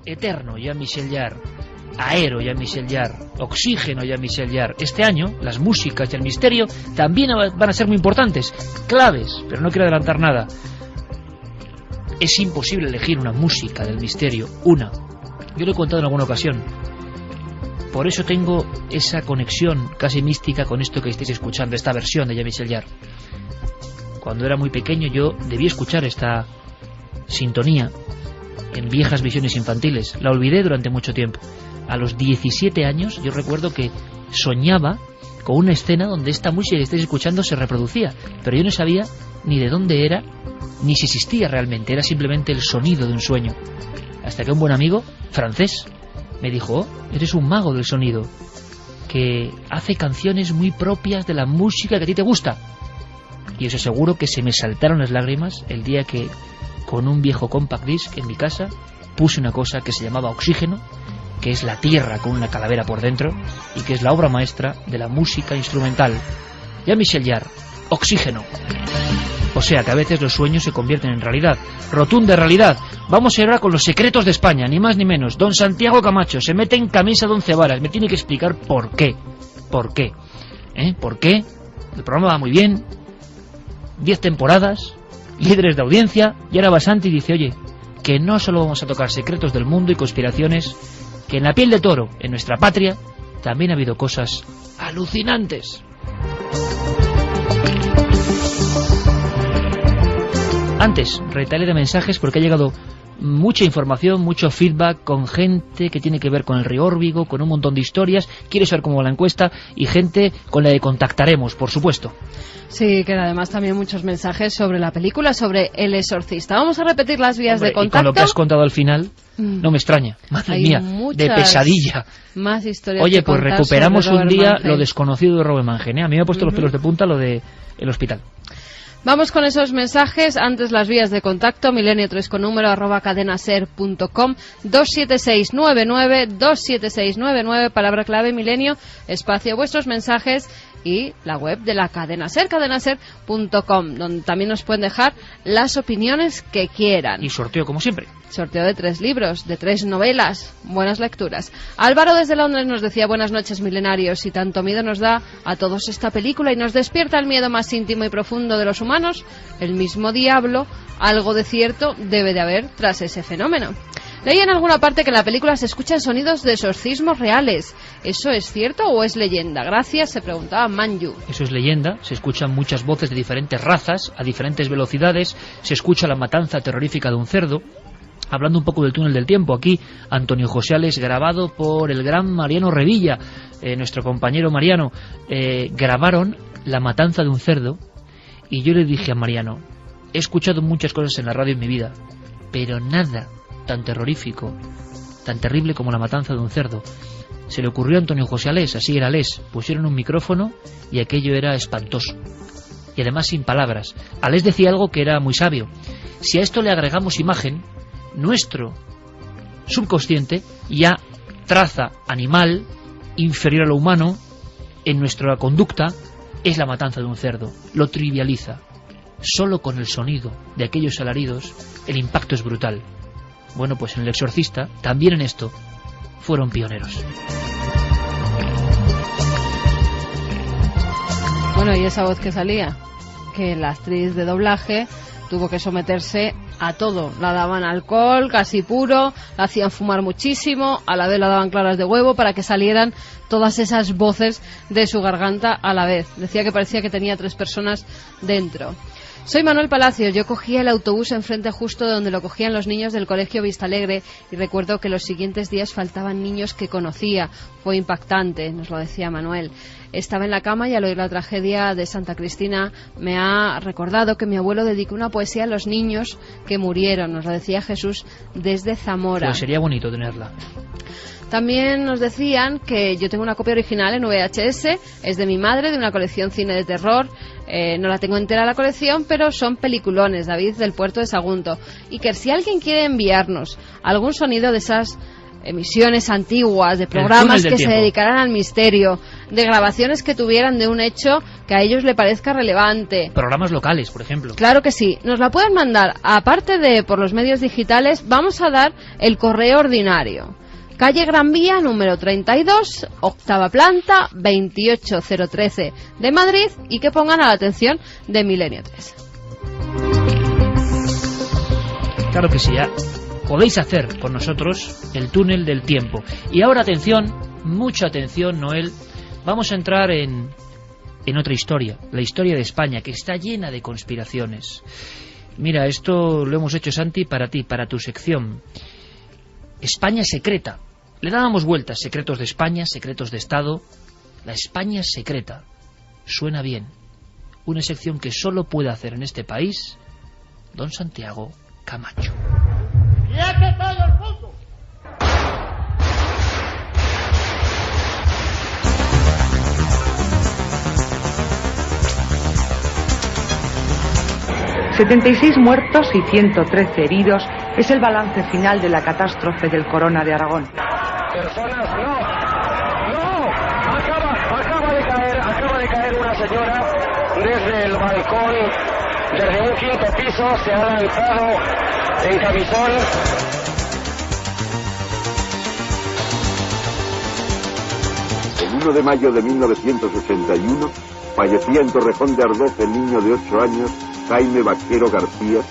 Eterno, Jean-Michel Jarre. Aero, Jean-Michel Jarre. Oxígeno, Jean-Michel Jarre. Este año, las músicas y el misterio también van a ser muy importantes, claves, pero no quiero adelantar nada. Es imposible elegir una música del misterio, una. Yo lo he contado en alguna ocasión. Por eso tengo esa conexión casi mística con esto que estáis escuchando, esta versión de Jean-Michel Jarre. Cuando era muy pequeño yo debí escuchar esta sintonía en viejas visiones infantiles. La olvidé durante mucho tiempo. A los 17 años yo recuerdo que soñaba con una escena donde esta música que estáis escuchando se reproducía, pero yo no sabía ni de dónde era, ni si existía realmente, era simplemente el sonido de un sueño. Hasta que un buen amigo, francés, me dijo: oh, eres un mago del sonido, que hace canciones muy propias de la música que a ti te gusta. Y os aseguro que se me saltaron las lágrimas el día que, con un viejo compact disc en mi casa, puse una cosa que se llamaba Oxígeno, que es la tierra con una calavera por dentro, y que es la obra maestra de la música instrumental. Jean-Michel Jarre, Oxígeno. O sea que a veces los sueños se convierten en realidad, rotunda realidad. Vamos ahora con los secretos de España, ni más ni menos. Don Santiago Camacho se mete en camisa de 11 varas, me tiene que explicar por qué. ¿Por qué? ¿Por qué? El programa va muy bien, 10 temporadas, líderes de audiencia, y ahora va Santi y dice: oye, que no solo vamos a tocar secretos del mundo y conspiraciones, que en la piel de toro, en nuestra patria, también ha habido cosas alucinantes. Antes, retale de mensajes porque ha llegado mucha información, mucho feedback con gente que tiene que ver con el río Órbigo, con un montón de historias. Quiere saber cómo va la encuesta y gente con la que contactaremos, por supuesto. Sí, que además también muchos mensajes sobre la película, sobre El Exorcista. Vamos a repetir las vías de contacto. Y con lo que has contado al final, no me extraña. Madre mía, de pesadilla. Más historias. Oye, pues recuperamos un día lo desconocido de Robert Mangel, ¿eh? A mí me ha puesto los pelos de punta lo de el hospital. Vamos con esos mensajes. Antes las vías de contacto: milenio3 con número @cadenaser.com, 27699, palabra clave milenio, espacio vuestros mensajes, y la web de la cadena SER, cadenaser.com, donde también nos pueden dejar las opiniones que quieran. Y sorteo como siempre. Sorteo de 3 libros, de 3 novelas. Buenas lecturas. Álvaro desde Londres nos decía: buenas noches, milenarios. Y tanto miedo nos da a todos esta película y nos despierta el miedo más íntimo y profundo de los humanos. El mismo diablo, algo de cierto debe de haber tras ese fenómeno. Leí en alguna parte que en la película se escuchan sonidos de exorcismos reales. ¿Eso es cierto o es leyenda? Gracias, se preguntaba Manju. Eso es leyenda. Se escuchan muchas voces de diferentes razas, a diferentes velocidades. Se escucha la matanza terrorífica de un cerdo. Hablando un poco del túnel del tiempo, aquí Antonio José Ales, grabado por el gran Mariano Revilla, nuestro compañero Mariano, grabaron la matanza de un cerdo. Y yo le dije a Mariano: he escuchado muchas cosas en la radio en mi vida, pero nada tan terrorífico, tan terrible como la matanza de un cerdo. Se le ocurrió a Antonio José Ales, así era Ales. Pusieron un micrófono y aquello era espantoso. Y además sin palabras. Ales decía algo que era muy sabio: si a esto le agregamos imagen, nuestro subconsciente ya traza animal inferior a lo humano en nuestra conducta. Es la matanza de un cerdo, lo trivializa. Solo con el sonido de aquellos alaridos el impacto es brutal. Bueno, pues en El Exorcista, también en esto, fueron pioneros. Bueno, y esa voz que salía, que la actriz de doblaje tuvo que someterse a todo. La daban alcohol casi puro, la hacían fumar muchísimo, a la vez la daban claras de huevo para que salieran todas esas voces de su garganta a la vez. Decía que parecía que tenía 3 personas dentro. Soy Manuel Palacios. Yo cogía el autobús enfrente justo de donde lo cogían los niños del colegio Vistalegre y recuerdo que los siguientes días faltaban niños que conocía. Fue impactante, nos lo decía Manuel. Estaba en la cama y al oír la tragedia de Santa Cristina me ha recordado que mi abuelo dedicó una poesía a los niños que murieron. Nos lo decía Jesús desde Zamora. Pues sería bonito tenerla. También nos decían que yo tengo una copia original en VHS, es de mi madre, de una colección cine de terror. No la tengo entera la colección, pero son peliculones, David del Puerto de Sagunto. Y que si alguien quiere enviarnos algún sonido de esas emisiones antiguas, de programas que se dedicaran al misterio, de grabaciones que tuvieran de un hecho que que a ellos le parezca relevante. Programas locales, por ejemplo. Claro que sí, nos la pueden mandar, aparte de por los medios digitales, vamos a dar el correo ordinario. Calle Gran Vía, número 32, octava planta, 28013 de Madrid, y que pongan a la atención de Milenio 3. Claro que sí, ya podéis hacer con nosotros el túnel del tiempo. Y ahora atención, mucha atención, Noel, vamos a entrar en otra historia, la historia de España, que está llena de conspiraciones. Mira, esto lo hemos hecho, Santi, para ti, para tu sección. España secreta. Le dábamos vueltas, secretos de España, secretos de Estado. La España secreta. Suena bien. Una sección que solo puede hacer en este país don Santiago Camacho. ¡Quieto todo el mundo! ...76 muertos y 113 heridos... es el balance final de la catástrofe del Corona de Aragón. Personas, no, acaba de caer una señora desde el balcón, desde un quinto piso, se ha lanzado en camisón. El 1 de mayo de 1981 fallecía en Torrejón de Ardoz el niño de 8 años, Jaime Vaquero García.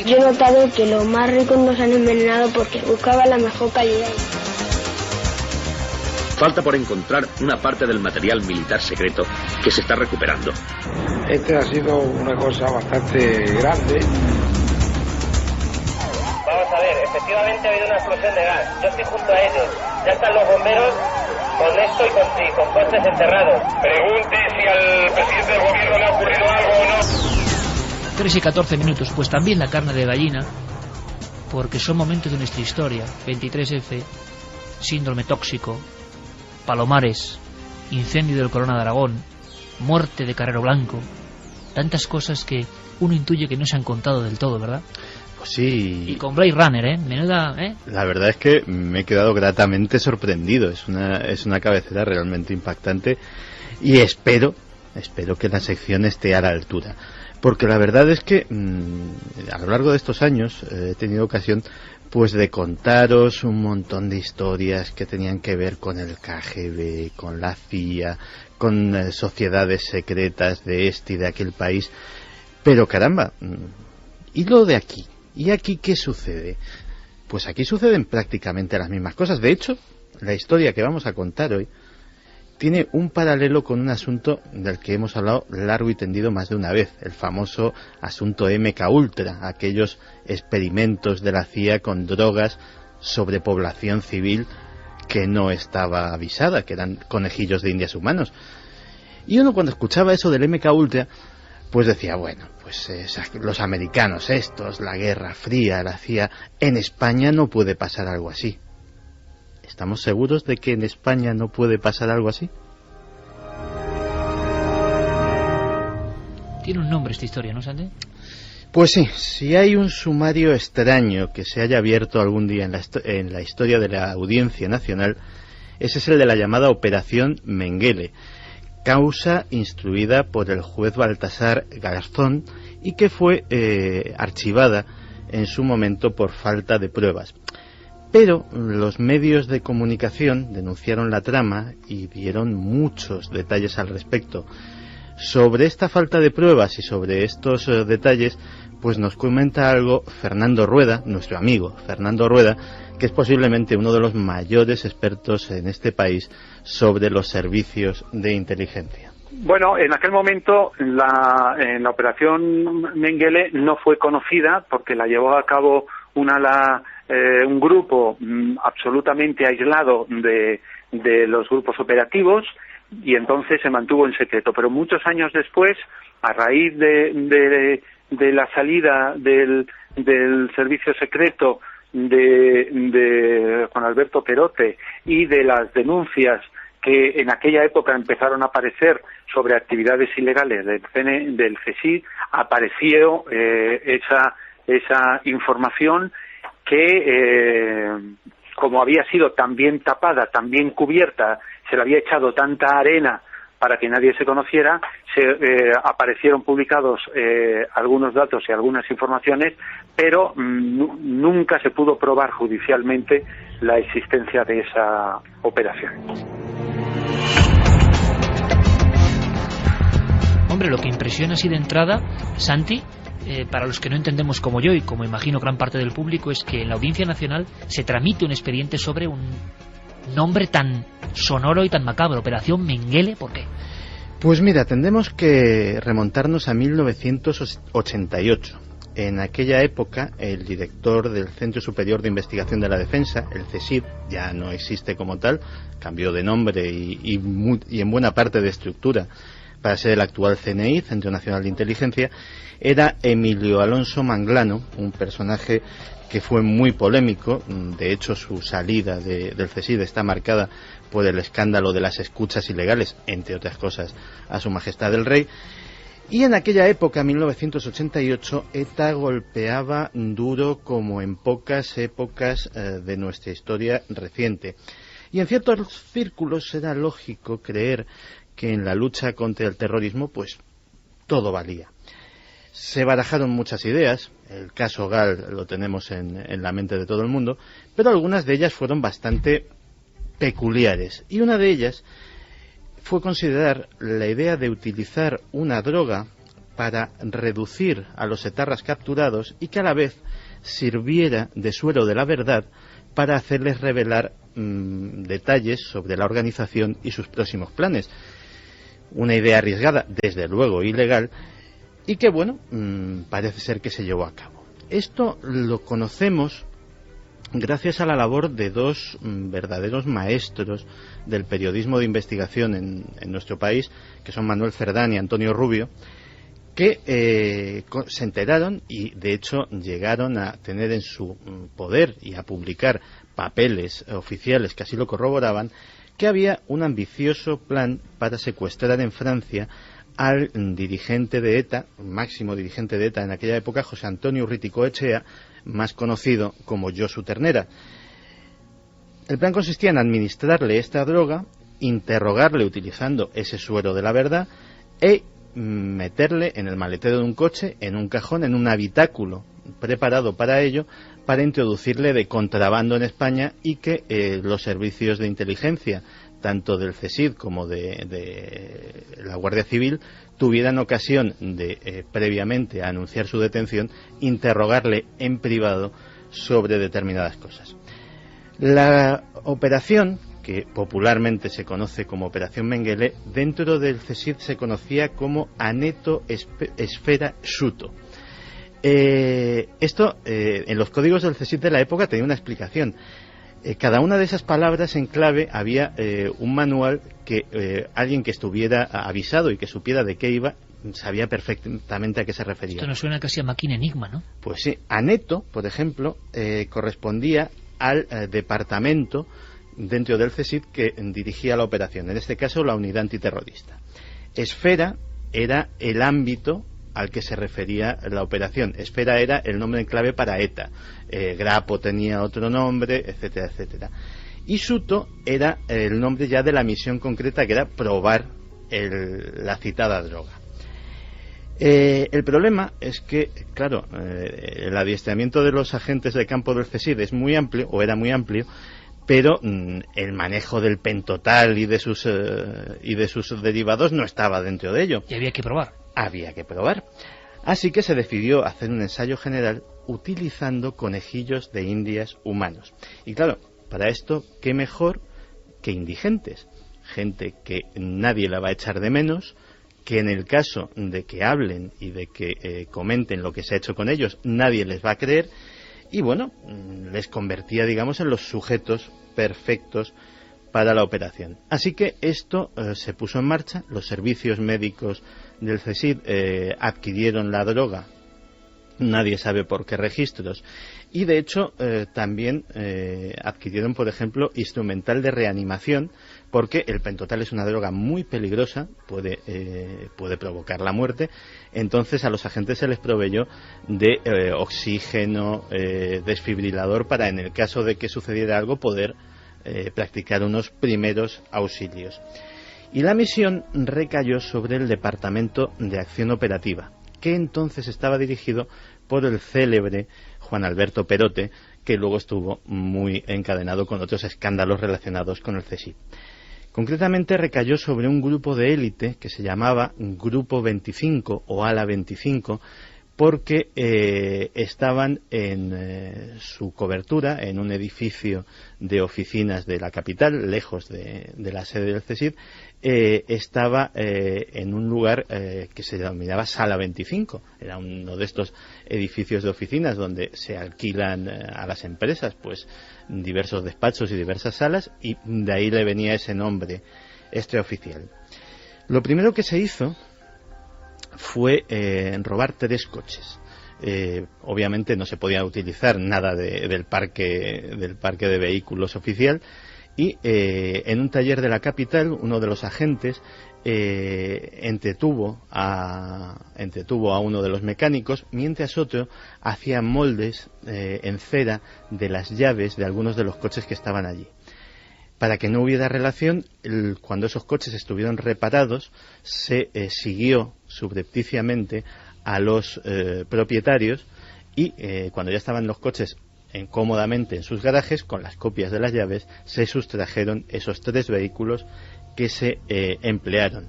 Yo he notado que los más ricos nos han envenenado porque buscaban la mejor calidad. Falta por encontrar una parte del material militar secreto que se está recuperando. Este ha sido una cosa bastante grande. Vamos a ver, efectivamente ha habido una explosión de gas. Yo estoy junto a ellos. Ya están los bomberos con esto y con coches enterrados. Pregunte si al presidente del gobierno le ha ocurrido algo o no. 3 y 14 minutos, pues también la carne de gallina, porque son momentos de nuestra historia. 23F, síndrome tóxico, Palomares, incendio del Corona de Aragón, muerte de Carrero Blanco, tantas cosas que uno intuye que no se han contado del todo, ¿verdad? Pues sí. Y con Blade Runner, menuda, La verdad es que me he quedado gratamente sorprendido. Es una cabecera realmente impactante y espero que la sección esté a la altura. Porque la verdad es que a lo largo de estos años he tenido ocasión pues de contaros un montón de historias que tenían que ver con el KGB, con la CIA, con sociedades secretas de este y de aquel país. Pero caramba, ¿y lo de aquí? ¿Y aquí qué sucede? Pues aquí suceden prácticamente las mismas cosas. De hecho, la historia que vamos a contar hoy tiene un paralelo con un asunto del que hemos hablado largo y tendido más de una vez, el famoso asunto MKUltra, aquellos experimentos de la CIA con drogas sobre población civil que no estaba avisada, que eran conejillos de indias humanos. Y uno cuando escuchaba eso del MKUltra, pues decía, bueno, pues los americanos estos, la Guerra Fría, la CIA, en España no puede pasar algo así. ¿Estamos seguros de que en España no puede pasar algo así? Tiene un nombre esta historia, ¿no, Santi? Pues sí, si hay un sumario extraño que se haya abierto algún día en la historia de la Audiencia Nacional, ese es el de la llamada Operación Mengele, causa instruida por el juez Baltasar Garzón y que fue archivada en su momento por falta de pruebas. Pero los medios de comunicación denunciaron la trama y dieron muchos detalles al respecto. Sobre esta falta de pruebas y sobre estos detalles, pues nos comenta algo Fernando Rueda, nuestro amigo Fernando Rueda, que es posiblemente uno de los mayores expertos en este país sobre los servicios de inteligencia. Bueno, en aquel momento en la operación Mengele no fue conocida porque la llevó a cabo un grupo absolutamente aislado de los grupos operativos y entonces se mantuvo en secreto. Pero muchos años después, a raíz de la salida del servicio secreto de Juan Alberto Perote y de las denuncias que en aquella época empezaron a aparecer sobre actividades ilegales del CSIC, apareció esa información que, como había sido tan bien tapada, tan bien cubierta, se le había echado tanta arena para que nadie se conociera, aparecieron publicados algunos datos y algunas informaciones, pero nunca se pudo probar judicialmente la existencia de esa operación. Hombre, lo que impresiona así de entrada, Santi, para los que no entendemos como yo y como imagino gran parte del público, es que en la Audiencia Nacional se tramite un expediente sobre un nombre tan sonoro y tan macabro, Operación Mengele. ¿Por qué? Pues mira, tendremos que remontarnos a 1988. En aquella época, el director del Centro Superior de Investigación de la Defensa, el CSID, ya no existe como tal, cambió de nombre y en buena parte de estructura para ser el actual CNI, Centro Nacional de Inteligencia, era Emilio Alonso Manglano, un personaje que fue muy polémico. De hecho, su salida del CSID está marcada por el escándalo de las escuchas ilegales, entre otras cosas, a Su Majestad el Rey. Y en aquella época, 1988, ETA golpeaba duro como en pocas épocas de nuestra historia reciente. Y en ciertos círculos era lógico creer que en la lucha contra el terrorismo, pues, todo valía. Se barajaron muchas ideas, el caso Gal lo tenemos en la mente de todo el mundo, pero algunas de ellas fueron bastante peculiares. Y una de ellas fue considerar la idea de utilizar una droga para reducir a los etarras capturados y que a la vez sirviera de suero de la verdad para hacerles revelar detalles sobre la organización y sus próximos planes. Una idea arriesgada, desde luego ilegal, y que, bueno, parece ser que se llevó a cabo. Esto lo conocemos gracias a la labor de dos verdaderos maestros del periodismo de investigación en nuestro país, que son Manuel Cerdán y Antonio Rubio, que se enteraron y, de hecho, llegaron a tener en su poder y a publicar papeles oficiales que así lo corroboraban, que había un ambicioso plan para secuestrar en Francia al dirigente de ETA, máximo dirigente de ETA en aquella época, José Antonio Urruticoechea, más conocido como Josu Ternera. El plan consistía en administrarle esta droga, interrogarle utilizando ese suero de la verdad e meterle en el maletero de un coche, en un cajón, en un habitáculo preparado para ello, para introducirle de contrabando en España y que los servicios de inteligencia, tanto del CSID como de la Guardia Civil, tuvieran ocasión de, previamente a anunciar su detención, interrogarle en privado sobre determinadas cosas. La operación, que popularmente se conoce como Operación Mengele, dentro del CSID se conocía como Aneto Esfera Shuto. Esto, en los códigos del CSID de la época, tenía una explicación. Cada una de esas palabras en clave había un manual que alguien que estuviera avisado y que supiera de qué iba sabía perfectamente a qué se refería. Esto nos suena casi a máquina enigma, ¿no? Pues sí. Aneto, por ejemplo, correspondía al departamento dentro del CSID que dirigía la operación, en este caso la unidad antiterrorista. Esfera era el ámbito al que se refería la operación. Esfera era el nombre en clave para ETA. Grapo tenía otro nombre, etcétera, etcétera. Y Shuto era el nombre ya de la misión concreta, que era probar la citada droga. El problema es que, claro, el adiestramiento de los agentes de campo del CSID es muy amplio, o era muy amplio, pero el manejo del pentotal y de sus derivados no estaba dentro de ello. Y había que probar. Había que probar. Así que se decidió hacer un ensayo general utilizando conejillos de indias humanos. Y claro, para esto, ¿qué mejor que indigentes? Gente que nadie la va a echar de menos, que en el caso de que hablen y de que comenten lo que se ha hecho con ellos, nadie les va a creer. Y bueno, les convertía, digamos, en los sujetos perfectos para la operación. Así que esto se puso en marcha. Los servicios médicos del CSID adquirieron la droga, nadie sabe por qué registros, y de hecho también adquirieron, por ejemplo, instrumental de reanimación, porque el pentotal es una droga muy peligrosa, puede provocar la muerte. Entonces a los agentes se les proveyó de oxígeno, desfibrilador, para en el caso de que sucediera algo poder practicar unos primeros auxilios. Y la misión recayó sobre el Departamento de Acción Operativa, que entonces estaba dirigido por el célebre Juan Alberto Perote, que luego estuvo muy encadenado con otros escándalos relacionados con el CSIC. Concretamente recayó sobre un grupo de élite que se llamaba Grupo 25 o Ala 25, porque estaban en su cobertura en un edificio de oficinas de la capital, lejos de la sede del CSIC. Estaba en un lugar que se denominaba Sala 25. Era uno de estos edificios de oficinas donde se alquilan a las empresas pues diversos despachos y diversas salas, y de ahí le venía ese nombre extraoficial. Lo primero que se hizo fue robar 3 coches. Obviamente no se podía utilizar nada del parque de vehículos oficial, y en un taller de la capital uno de los agentes entretuvo a uno de los mecánicos, mientras otro hacía moldes en cera de las llaves de algunos de los coches que estaban allí. Para que no hubiera relación, cuando esos coches estuvieron reparados, se siguió subrepticiamente a los propietarios, y cuando ya estaban los coches cómodamente en sus garajes, con las copias de las llaves, se sustrajeron esos 3 vehículos que se emplearon.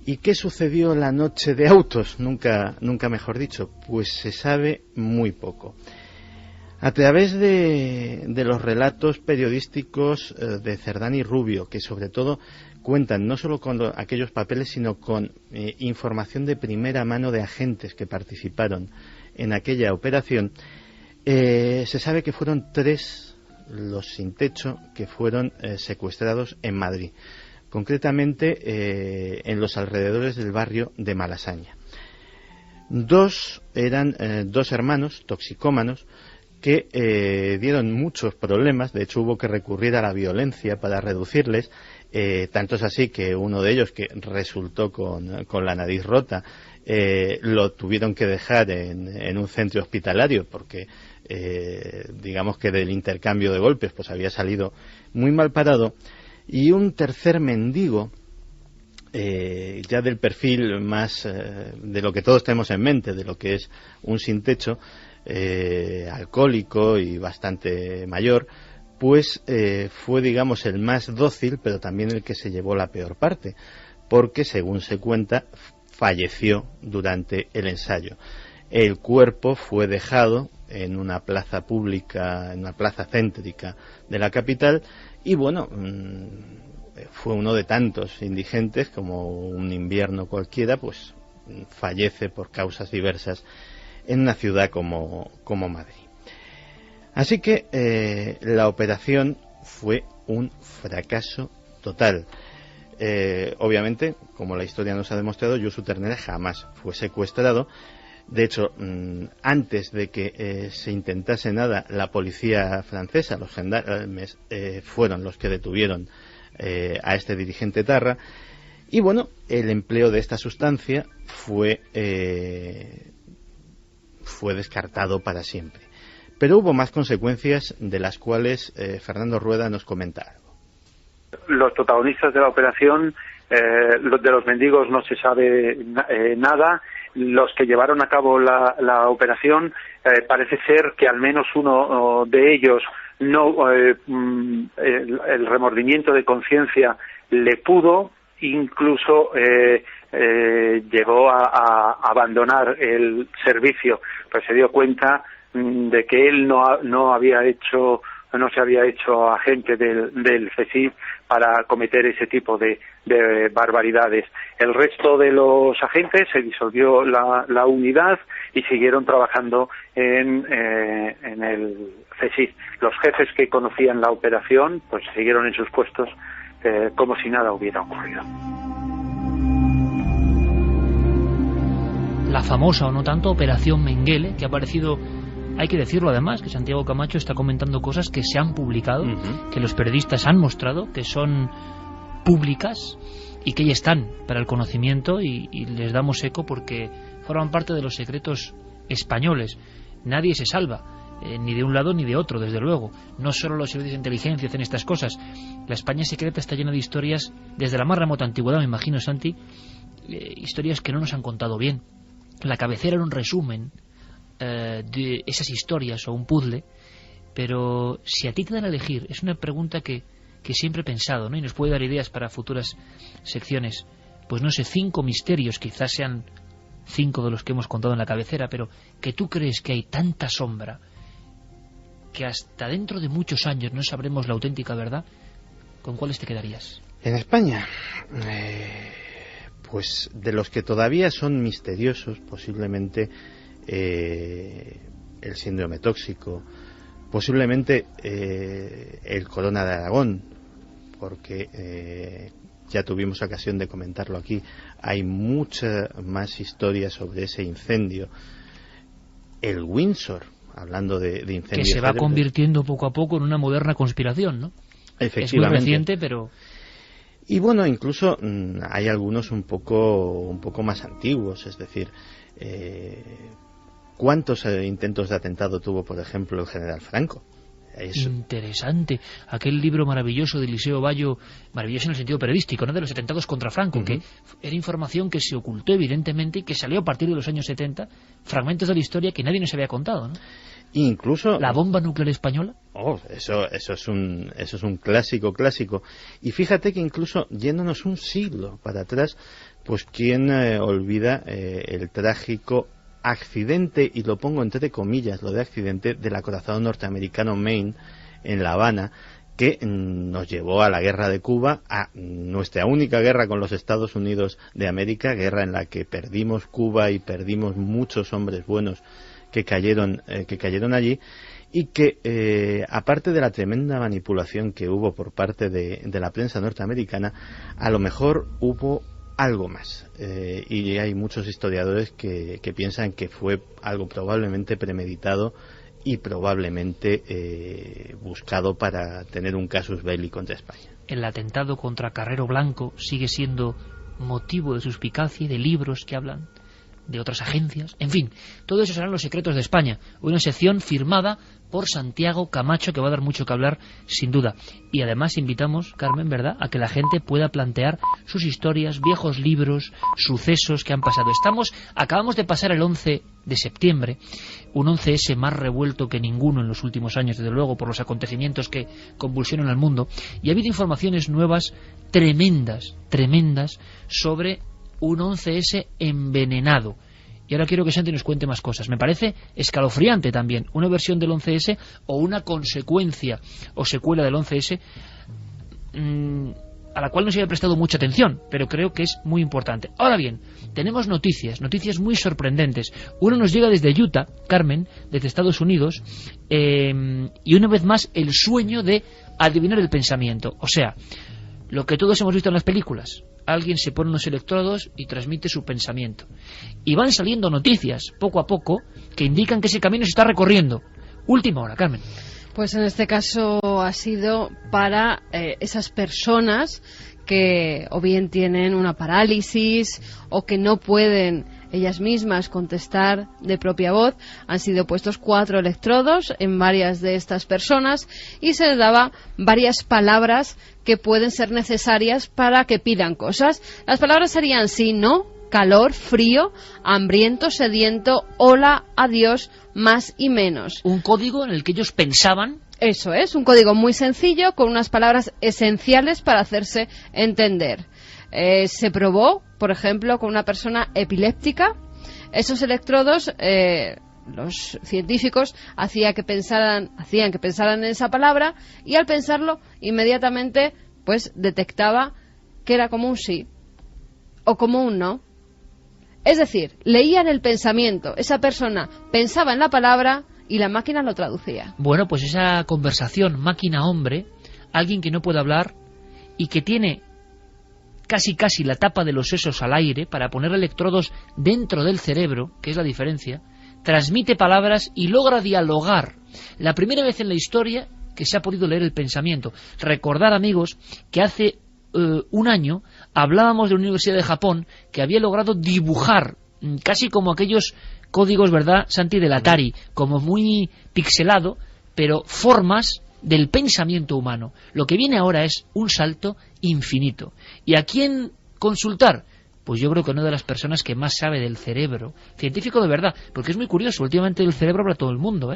¿Y qué sucedió la noche de autos? Nunca mejor dicho, pues se sabe muy poco. A través de los relatos periodísticos de Cerdán y Rubio, que sobre todo cuentan no solo con aquellos papeles, sino con información de primera mano de agentes que participaron en aquella operación, se sabe que fueron 3 los sin techo que fueron secuestrados en Madrid, concretamente en los alrededores del barrio de Malasaña. 2 eran 2 hermanos toxicómanos que dieron muchos problemas. De hecho hubo que recurrir a la violencia para reducirles, tanto es así que uno de ellos, que resultó con la nariz rota, lo tuvieron que dejar en un centro hospitalario porque digamos que del intercambio de golpes pues había salido muy mal parado. Y un tercer mendigo, ya del perfil más de lo que todos tenemos en mente, de lo que es un sin techo, alcohólico y bastante mayor, pues fue, digamos, el más dócil, pero también el que se llevó la peor parte, porque según se cuenta falleció durante el ensayo. El cuerpo fue dejado en una plaza pública, en una plaza céntrica de la capital, y bueno, fue uno de tantos indigentes, como un invierno cualquiera, pues fallece por causas diversas en una ciudad como Madrid. Así que la operación fue un fracaso total. Obviamente, como la historia nos ha demostrado, Josu Ternera jamás fue secuestrado. De hecho, antes de que se intentase nada, la policía francesa, los gendarmes, fueron los que detuvieron a este dirigente etarra. Y bueno, el empleo de esta sustancia fue descartado para siempre. Pero hubo más consecuencias, de las cuales Fernando Rueda nos comenta algo. Los protagonistas de la operación, de los mendigos no se sabe nada. Los que llevaron a cabo la operación, parece ser que al menos uno de ellos el remordimiento de conciencia le pudo, incluso llegó a abandonar el servicio, pues se dio cuenta de que él no se había hecho agente del CSIC para cometer ese tipo de barbaridades. El resto de los agentes se disolvió la unidad y siguieron trabajando en el CSIC. Los jefes que conocían la operación pues siguieron en sus puestos como si nada hubiera ocurrido. La famosa o no tanto Operación Mengele, que ha aparecido, hay que decirlo además, que Santiago Camacho está comentando cosas que se han publicado, que los periodistas han mostrado, que son públicas y que ya están para el conocimiento, y les damos eco porque forman parte de los secretos españoles. Nadie se salva. ni de un lado ni de otro, desde luego. No solo los servicios de inteligencia hacen estas cosas. La España secreta está llena de historias, desde la más remota antigüedad, me imagino, Santi, historias que no nos han contado bien. La cabecera era un resumen de esas historias o un puzzle, pero si a ti te dan a elegir, es una pregunta que siempre he pensado, ¿no? Y nos puede dar ideas para futuras secciones. Pues no sé, 5 misterios, quizás sean 5 de los que hemos contado en la cabecera, pero que tú crees que hay tanta sombra que hasta dentro de muchos años no sabremos la auténtica verdad, ¿con cuáles te quedarías? En España, pues de los que todavía son misteriosos, posiblemente el síndrome tóxico, posiblemente el corona de Aragón, porque ya tuvimos ocasión de comentarlo aquí, hay mucha más historia sobre ese incendio. El Windsor, hablando de incendios, que se va convirtiendo poco a poco en una moderna conspiración, ¿no? Efectivamente. Es muy reciente, pero... Y bueno, incluso hay algunos un poco más antiguos, es decir, ¿cuántos intentos de atentado tuvo, por ejemplo, el general Franco? Interesante. Aquel libro maravilloso de Eliseo Bayo, maravilloso en el sentido periodístico, ¿no?, de los atentados contra Franco, que era información que se ocultó evidentemente y que salió a partir de los años 70, fragmentos de la historia que nadie nos había contado, ¿no? Incluso la bomba nuclear española. Eso es un clásico. Y fíjate que incluso yéndonos un siglo para atrás, pues quién olvida el trágico accidente, y lo pongo entre comillas, lo de accidente, del acorazado norteamericano Maine en La Habana, que nos llevó a la guerra de Cuba, a nuestra única guerra con los Estados Unidos de América, guerra en la que perdimos Cuba y perdimos muchos hombres buenos que cayeron allí, y que aparte de la tremenda manipulación que hubo por parte de la prensa norteamericana, a lo mejor hubo algo más, y hay muchos historiadores que piensan que fue algo probablemente premeditado y probablemente buscado para tener un casus belli contra España. El atentado contra Carrero Blanco sigue siendo motivo de suspicacia y de libros que hablan de otras agencias. En fin, todo eso serán los secretos de España, una sección firmada por Santiago Camacho que va a dar mucho que hablar, sin duda. Y además invitamos, Carmen, ¿verdad?, a que la gente pueda plantear sus historias, viejos libros, sucesos que han pasado. Acabamos de pasar el 11 de septiembre, un 11S más revuelto que ninguno en los últimos años, desde luego, por los acontecimientos que convulsionan al mundo, y ha habido informaciones nuevas tremendas sobre un 11S envenenado. Y ahora quiero que Santi nos cuente más cosas. Me parece escalofriante también una versión del 11S o una consecuencia o secuela del 11S a la cual no se había prestado mucha atención, pero creo que es muy importante. Ahora bien, tenemos noticias muy sorprendentes. Una nos llega desde Utah, Carmen, desde Estados Unidos, y una vez más el sueño de adivinar el pensamiento. O sea, lo que todos hemos visto en las películas. Alguien se pone unos electrodos y transmite su pensamiento. Y van saliendo noticias, poco a poco, que indican que ese camino se está recorriendo. Última hora, Carmen. Pues en este caso ha sido para esas personas que o bien tienen una parálisis o que no pueden ellas mismas contestar de propia voz. Han sido puestos 4 electrodos en varias de estas personas y se les daba varias palabras que pueden ser necesarias para que pidan cosas. Las palabras serían sí, no, calor, frío, hambriento, sediento, hola, adiós, más y menos. Un código en el que ellos pensaban. Eso es, un código muy sencillo con unas palabras esenciales para hacerse entender. Se probó, por ejemplo, con una persona epiléptica. Esos electrodos, los científicos hacían que pensaran en esa palabra, y al pensarlo inmediatamente pues detectaba que era como un sí o como un no. Es decir, leían el pensamiento. Esa persona pensaba en la palabra y la máquina lo traducía. Bueno, pues esa conversación máquina-hombre, alguien que no puede hablar y que tiene casi la tapa de los sesos al aire para poner electrodos dentro del cerebro, que es la diferencia, transmite palabras y logra dialogar. La primera vez en la historia que se ha podido leer el pensamiento. Recordad, amigos, que hace un año hablábamos de una universidad de Japón que había logrado dibujar, casi como aquellos códigos, ¿verdad, Santi?, del Atari, como muy pixelado, pero formas del pensamiento humano. Lo que viene ahora es un salto infinito. ¿Y a quién consultar? Pues yo creo que una de las personas que más sabe del cerebro, científico de verdad, porque es muy curioso, últimamente del cerebro habla todo el mundo,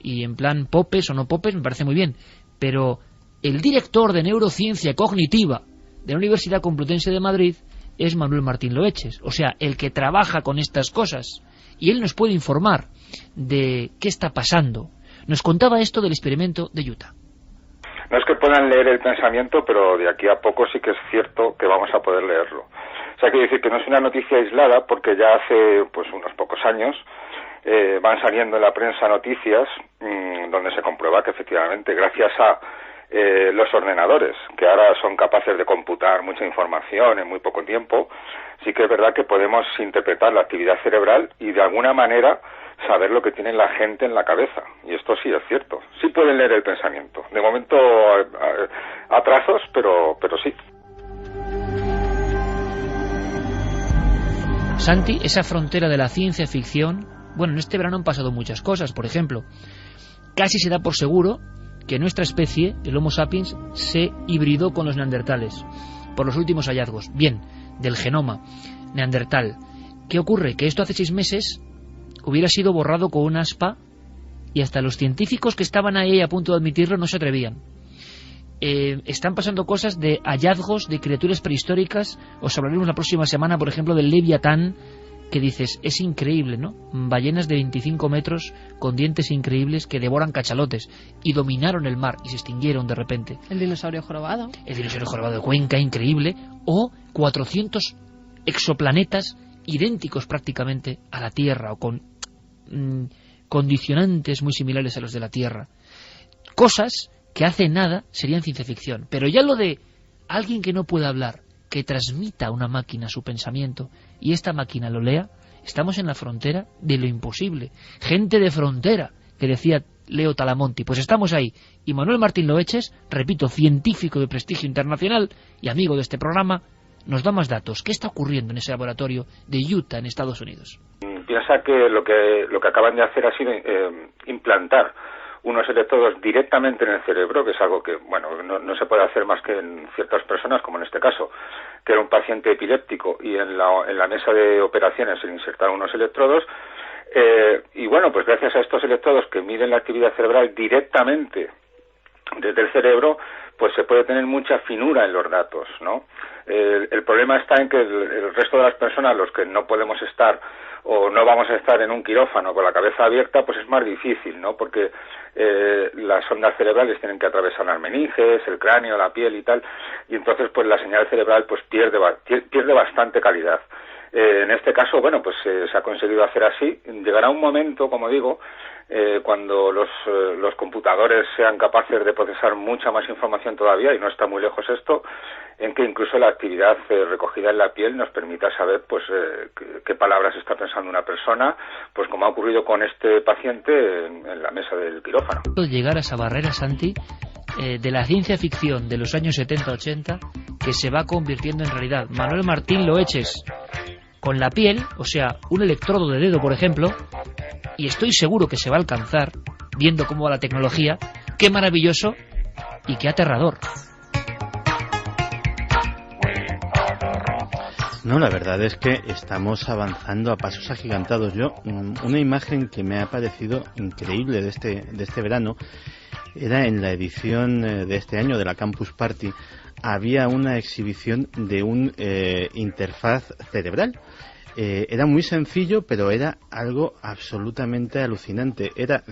y en plan popes o no popes me parece muy bien, pero el director de neurociencia cognitiva de la Universidad Complutense de Madrid es Manuel Martín Loeches, o sea, el que trabaja con estas cosas, y él nos puede informar de qué está pasando. Nos contaba esto del experimento de Utah. No es que puedan leer el pensamiento, pero de aquí a poco sí que es cierto que vamos a poder leerlo. O sea, quiere decir que no es una noticia aislada, porque ya hace pues unos pocos años van saliendo en la prensa noticias donde se comprueba que efectivamente, gracias a los ordenadores, que ahora son capaces de computar mucha información en muy poco tiempo, sí que es verdad que podemos interpretar la actividad cerebral y de alguna manera saber lo que tiene la gente en la cabeza. Y esto sí es cierto. Sí pueden leer el pensamiento. De momento a trazos, pero sí. Santi, esa frontera de la ciencia ficción, bueno, en este verano han pasado muchas cosas. Por ejemplo, casi se da por seguro que nuestra especie, el Homo sapiens, se hibridó con los neandertales por los últimos hallazgos, bien, del genoma neandertal. ¿Qué ocurre? Que esto hace 6 meses hubiera sido borrado con una aspa y hasta los científicos que estaban ahí a punto de admitirlo no se atrevían. Están pasando cosas de hallazgos de criaturas prehistóricas. Os hablaremos la próxima semana, por ejemplo, del Leviatán, que dices, es increíble, ¿no? Ballenas de 25 metros con dientes increíbles que devoran cachalotes y dominaron el mar y se extinguieron de repente. El dinosaurio jorobado. El dinosaurio jorobado de Cuenca, increíble. O 400 exoplanetas idénticos prácticamente a la Tierra o con condicionantes muy similares a los de la Tierra. Cosas que hace nada serían ciencia ficción. Pero ya lo de alguien que no puede hablar, que transmita a una máquina su pensamiento y esta máquina lo lea, estamos en la frontera de lo imposible. Gente de frontera, que decía Leo Talamonti, pues estamos ahí. Y Manuel Martín Loeches, repito, científico de prestigio internacional y amigo de este programa, nos da más datos. ¿Qué está ocurriendo en ese laboratorio de Utah, en Estados Unidos? Piensa que lo que acaban de hacer ha sido implantar unos electrodos directamente en el cerebro, que es algo que, bueno, no se puede hacer más que en ciertas personas, como en este caso, que era un paciente epiléptico, y en la mesa de operaciones se le insertaron unos electrodos, y bueno, pues gracias a estos electrodos que miden la actividad cerebral directamente desde el cerebro, pues se puede tener mucha finura en los datos, ¿no? El problema está en que el resto de las personas, los que no podemos estar o no vamos a estar en un quirófano con la cabeza abierta, pues es más difícil, ¿no? Porque las ondas cerebrales tienen que atravesar las meninges, el cráneo, la piel y tal, y entonces pues la señal cerebral pues pierde bastante calidad. En este caso, bueno, pues se ha conseguido hacer así. Llegará un momento, como digo, cuando los computadores sean capaces de procesar mucha más información todavía, y no está muy lejos esto, en que incluso la actividad recogida en la piel nos permita saber pues qué palabras está pensando una persona, pues como ha ocurrido con este paciente en la mesa del quirófano. Llegar a esa barrera, Santi, de la ciencia ficción de los años 70-80, que se va convirtiendo en realidad. Manuel Martín Loeches, con la piel, o sea, un electrodo de dedo, por ejemplo, y estoy seguro que se va a alcanzar, viendo cómo va la tecnología. Qué maravilloso y qué aterrador. No, la verdad es que estamos avanzando a pasos agigantados. Yo, una imagen que me ha parecido increíble de este verano, era en la edición de este año de la Campus Party. Había una exhibición de un interfaz cerebral. Era muy sencillo, pero era algo absolutamente alucinante. Era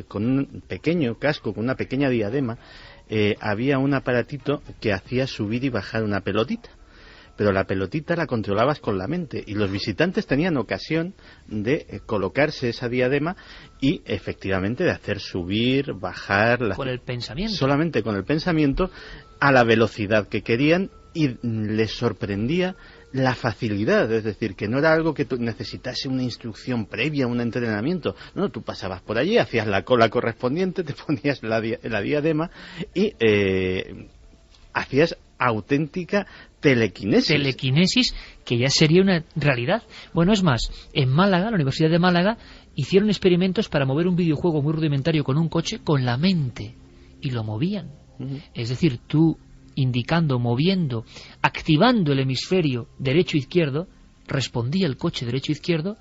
con un pequeño casco, con una pequeña diadema, había un aparatito que hacía subir y bajar una pelotita. Pero la pelotita la controlabas con la mente, y los visitantes tenían ocasión de colocarse esa diadema y efectivamente de hacer subir, bajar... Con el pensamiento. Solamente con el pensamiento, a la velocidad que querían, y les sorprendía la facilidad, es decir, que no era algo que necesitase una instrucción previa, un entrenamiento. No, tú pasabas por allí, hacías la cola correspondiente, te ponías la diadema y hacías auténtica telequinesis. Telequinesis, que ya sería una realidad. Bueno, es más, en Málaga, la Universidad de Málaga, hicieron experimentos para mover un videojuego muy rudimentario con un coche con la mente, y lo movían. Es decir, tú indicando, moviendo, activando el hemisferio derecho-izquierdo, respondía el coche derecho-izquierdo,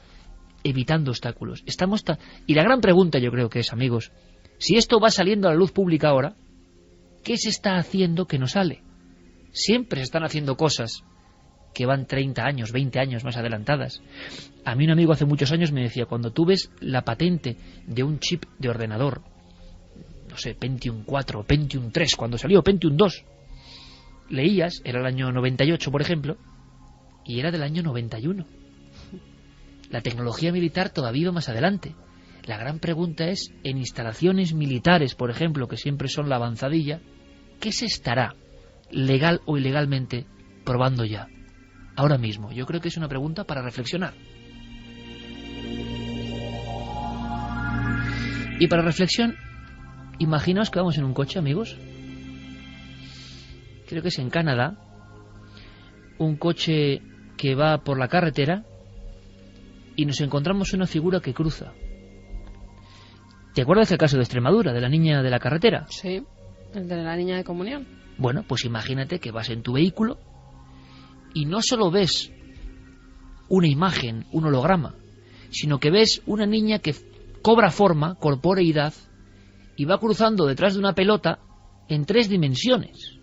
evitando obstáculos. Y la gran pregunta, yo creo que es, amigos, si esto va saliendo a la luz pública ahora, ¿qué se está haciendo que no sale? Siempre se están haciendo cosas que van 30 años, 20 años más adelantadas. A mí un amigo hace muchos años me decía, cuando tú ves la patente de un chip de ordenador, no sé, Pentium 4, Pentium 3, cuando salió Pentium 2, leías, era el año 98, por ejemplo, y era del año 91. La tecnología militar todavía iba más adelante. La gran pregunta es, en instalaciones militares, por ejemplo, que siempre son la avanzadilla, ¿qué se estará, legal o ilegalmente, probando ya? Ahora mismo. Yo creo que es una pregunta para reflexionar. Y para reflexión, imaginaos que vamos en un coche, amigos. Creo que es en Canadá. Un coche que va por la carretera y nos encontramos una figura que cruza. ¿Te acuerdas del caso de Extremadura, de la niña de la carretera? Sí, el de la niña de comunión. Bueno, pues imagínate que vas en tu vehículo y no solo ves una imagen, un holograma, sino que ves una niña que cobra forma, corporeidad, y va cruzando detrás de una pelota en 3 dimensiones.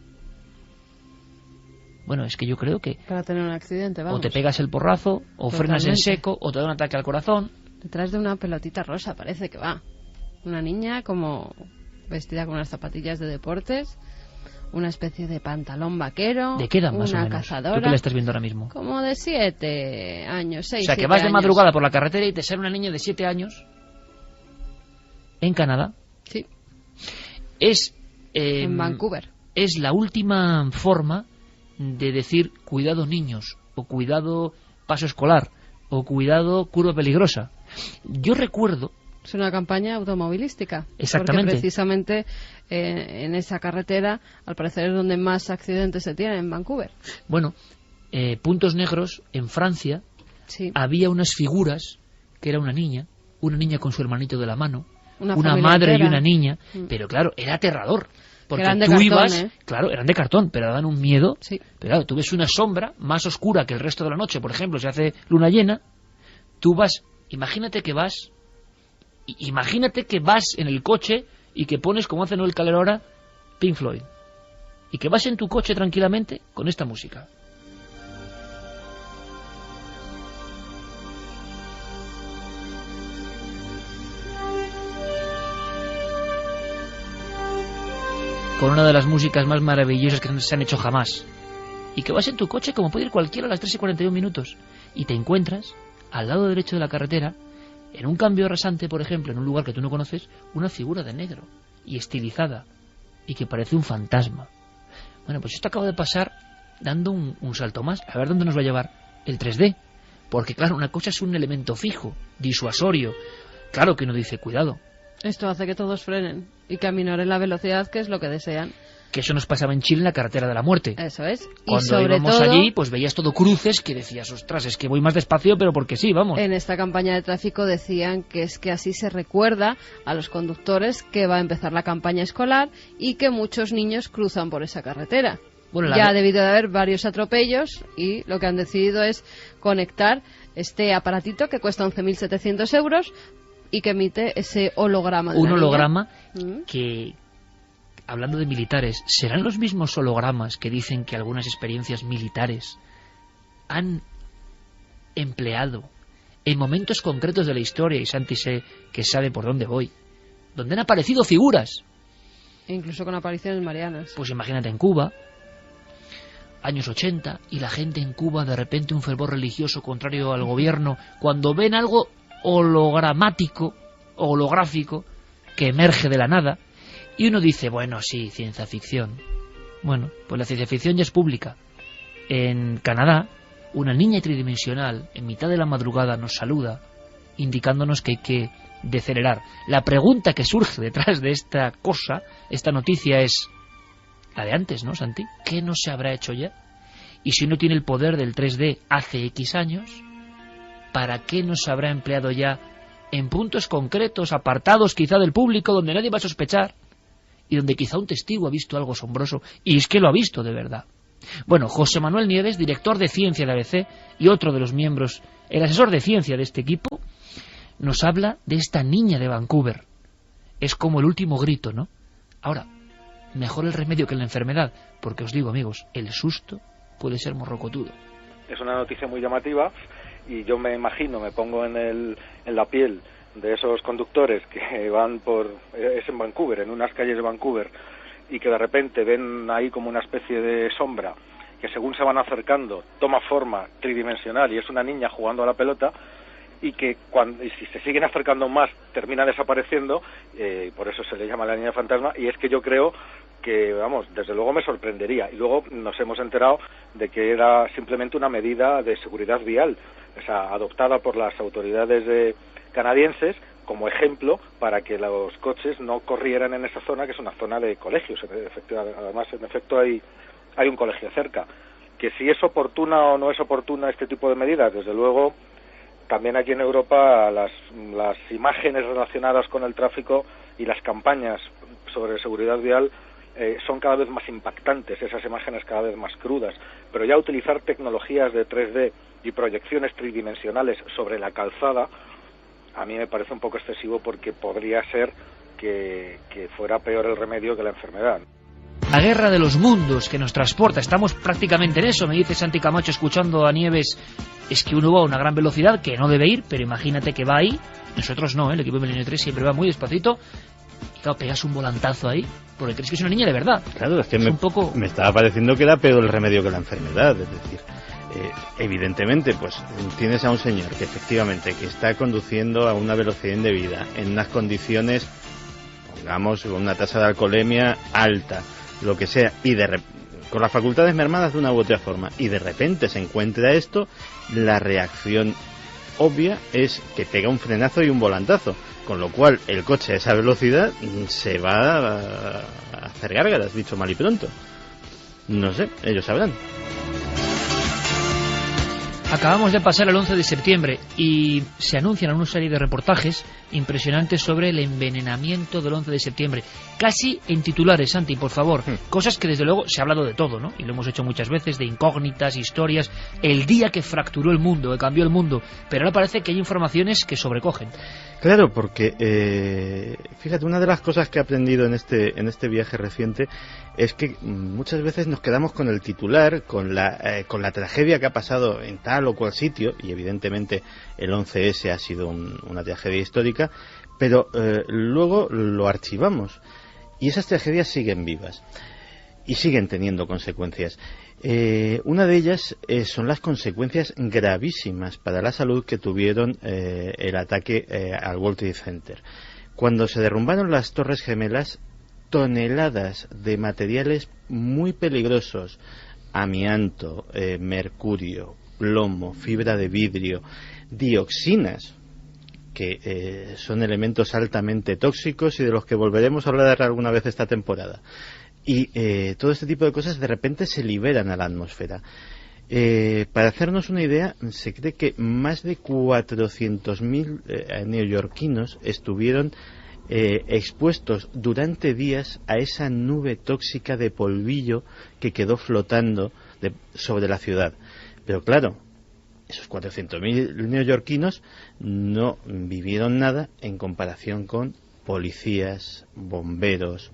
Bueno, es que yo creo que... Para tener un accidente, vamos. O te pegas el porrazo, o frenas en seco, o te da un ataque al corazón. Detrás de una pelotita rosa parece que va. Una niña como vestida con unas zapatillas de deportes, una especie de pantalón vaquero. ¿De qué edad más o menos? Cazadora. ¿Tú qué la estás viendo ahora mismo? Como de 7 años, 6, O sea, que vas de madrugada por la carretera y te sale una niña de 7 años en Canadá. Sí. Es... en Vancouver. Es la última forma de decir cuidado niños, o cuidado paso escolar, o cuidado curva peligrosa. Yo recuerdo... Es una campaña automovilística. Exactamente. Porque precisamente en esa carretera, al parecer, es donde más accidentes se tienen, en Vancouver. Bueno, puntos negros, en Francia, sí, había unas figuras, que era una niña con su hermanito de la mano, una entera. madre y una niña, pero claro, era aterrador. Porque eran de tú cartón, ibas, claro, eran de cartón, pero daban un miedo. Sí. Pero claro, tú ves una sombra más oscura que el resto de la noche, por ejemplo, si hace luna llena, tú vas, imagínate que vas en el coche y que pones, como hace Noel Calero ahora, Pink Floyd, y que vas en tu coche tranquilamente con esta música. Con una de las músicas más maravillosas que se han hecho jamás. Y que vas en tu coche como puede ir cualquiera a las 3:41, y te encuentras al lado derecho de la carretera, en un cambio rasante, por ejemplo, en un lugar que tú no conoces, una figura de negro y estilizada y que parece un fantasma. Bueno, pues esto acaba de pasar dando un salto más. A ver dónde nos va a llevar el 3D. Porque claro, una cosa es un elemento fijo, disuasorio. Claro que uno dice, cuidado. Esto hace que todos frenen y que aminoren la velocidad, que es lo que desean. Que eso nos pasaba en Chile en la carretera de la muerte. Eso es. Cuando y sobre íbamos todo, allí, pues veías todo cruces que decías, ostras, es que voy más despacio, pero porque sí, vamos. En esta campaña de tráfico decían que es que así se recuerda a los conductores que va a empezar la campaña escolar y que muchos niños cruzan por esa carretera. Bueno, ya ha debido de haber varios atropellos y lo que han decidido es conectar este aparatito que cuesta 11.700 euros y que emite ese holograma. Un holograma que, hablando de militares, ¿serán los mismos hologramas que dicen que algunas experiencias militares han empleado en momentos concretos de la historia, y Santi sé que sabe por dónde voy, donde han aparecido figuras? E incluso con apariciones marianas. Pues imagínate en Cuba, años 80, y la gente en Cuba, de repente un fervor religioso contrario al gobierno, cuando ven algo hologramático, holográfico, que emerge de la nada, y uno dice, bueno, sí, ciencia ficción. Bueno, pues la ciencia ficción ya es pública. En Canadá, una niña tridimensional, en mitad de la madrugada, nos saluda, indicándonos que hay que decelerar. La pregunta que surge detrás de esta cosa, esta noticia, es la de antes, ¿no, Santi? ¿Qué no se habrá hecho ya? Y si no tiene el poder del 3D hace X años, ¿para qué nos habrá empleado ya en puntos concretos, apartados quizá del público, donde nadie va a sospechar y donde quizá un testigo ha visto algo asombroso, y es que lo ha visto de verdad? Bueno, José Manuel Nieves, director de ciencia de ABC y otro de los miembros, el asesor de ciencia de este equipo, nos habla de esta niña de Vancouver. Es como el último grito, ¿no? Ahora, mejor el remedio que la enfermedad, porque os digo, amigos, el susto puede ser morrocotudo. Es una noticia muy llamativa y yo me imagino, me pongo en la piel de esos conductores que van es en Vancouver, en unas calles de Vancouver, y que de repente ven ahí como una especie de sombra que según se van acercando toma forma tridimensional y es una niña jugando a la pelota, y que si se siguen acercando más termina desapareciendo, por eso se le llama la niña fantasma. Y es que yo creo que, vamos, desde luego me sorprendería. Y luego nos hemos enterado de que era simplemente una medida de seguridad vial, o sea, adoptada por las autoridades canadienses como ejemplo para que los coches no corrieran en esa zona, que es una zona de colegios. Además, en efecto, hay un colegio cerca. Que si es oportuna o no es oportuna este tipo de medidas, desde luego, también aquí en Europa las imágenes relacionadas con el tráfico y las campañas sobre seguridad vial son cada vez más impactantes, esas imágenes cada vez más crudas. Pero ya utilizar tecnologías de 3D y proyecciones tridimensionales sobre la calzada, a mí me parece un poco excesivo, porque podría ser que fuera peor el remedio que la enfermedad. La guerra de los mundos que nos transporta, estamos prácticamente en eso. Me dice Santi Camacho, escuchando a Nieves, es que uno va a una gran velocidad que no debe ir, pero imagínate que va ahí. Nosotros no, el equipo de Milenio 3 siempre va muy despacito. Y claro, pegas un volantazo ahí, porque crees que es una niña de verdad. Claro, es que me estaba pareciendo que era peor el remedio que la enfermedad. Es decir, evidentemente, pues tienes a un señor que efectivamente que está conduciendo a una velocidad indebida, en unas condiciones, pongamos, con una tasa de alcoholemia alta, lo que sea, y con las facultades mermadas de una u otra forma, y de repente se encuentra esto, la reacción obvia es que pega un frenazo y un volantazo, con lo cual el coche a esa velocidad se va a hacer gárgaras, dicho mal y pronto. No sé, ellos sabrán. Acabamos de pasar el 11 de septiembre y se anuncian una serie de reportajes impresionantes sobre el envenenamiento del 11 de septiembre. Casi en titulares, Santi, por favor. Cosas que desde luego se ha hablado de todo, ¿no? Y lo hemos hecho muchas veces, de incógnitas, historias. El día que fracturó el mundo, que cambió el mundo. Pero ahora parece que hay informaciones que sobrecogen. Claro, porque fíjate, una de las cosas que he aprendido en este viaje reciente es que muchas veces nos quedamos con el titular, con la tragedia que ha pasado en tal o cual sitio, y evidentemente el 11S ha sido una tragedia histórica, pero luego lo archivamos y esas tragedias siguen vivas y siguen teniendo consecuencias. Una de ellas son las consecuencias gravísimas para la salud que tuvieron el ataque al World Trade Center. Cuando se derrumbaron las Torres Gemelas, toneladas de materiales muy peligrosos, amianto, mercurio, plomo, fibra de vidrio, dioxinas, que son elementos altamente tóxicos y de los que volveremos a hablar alguna vez esta temporada. Y todo este tipo de cosas de repente se liberan a la atmósfera. Para hacernos una idea, se cree que más de 400.000 neoyorquinos estuvieron expuestos durante días a esa nube tóxica de polvillo que quedó flotando sobre la ciudad. Pero claro, esos 400.000 neoyorquinos no vivieron nada en comparación con policías, bomberos,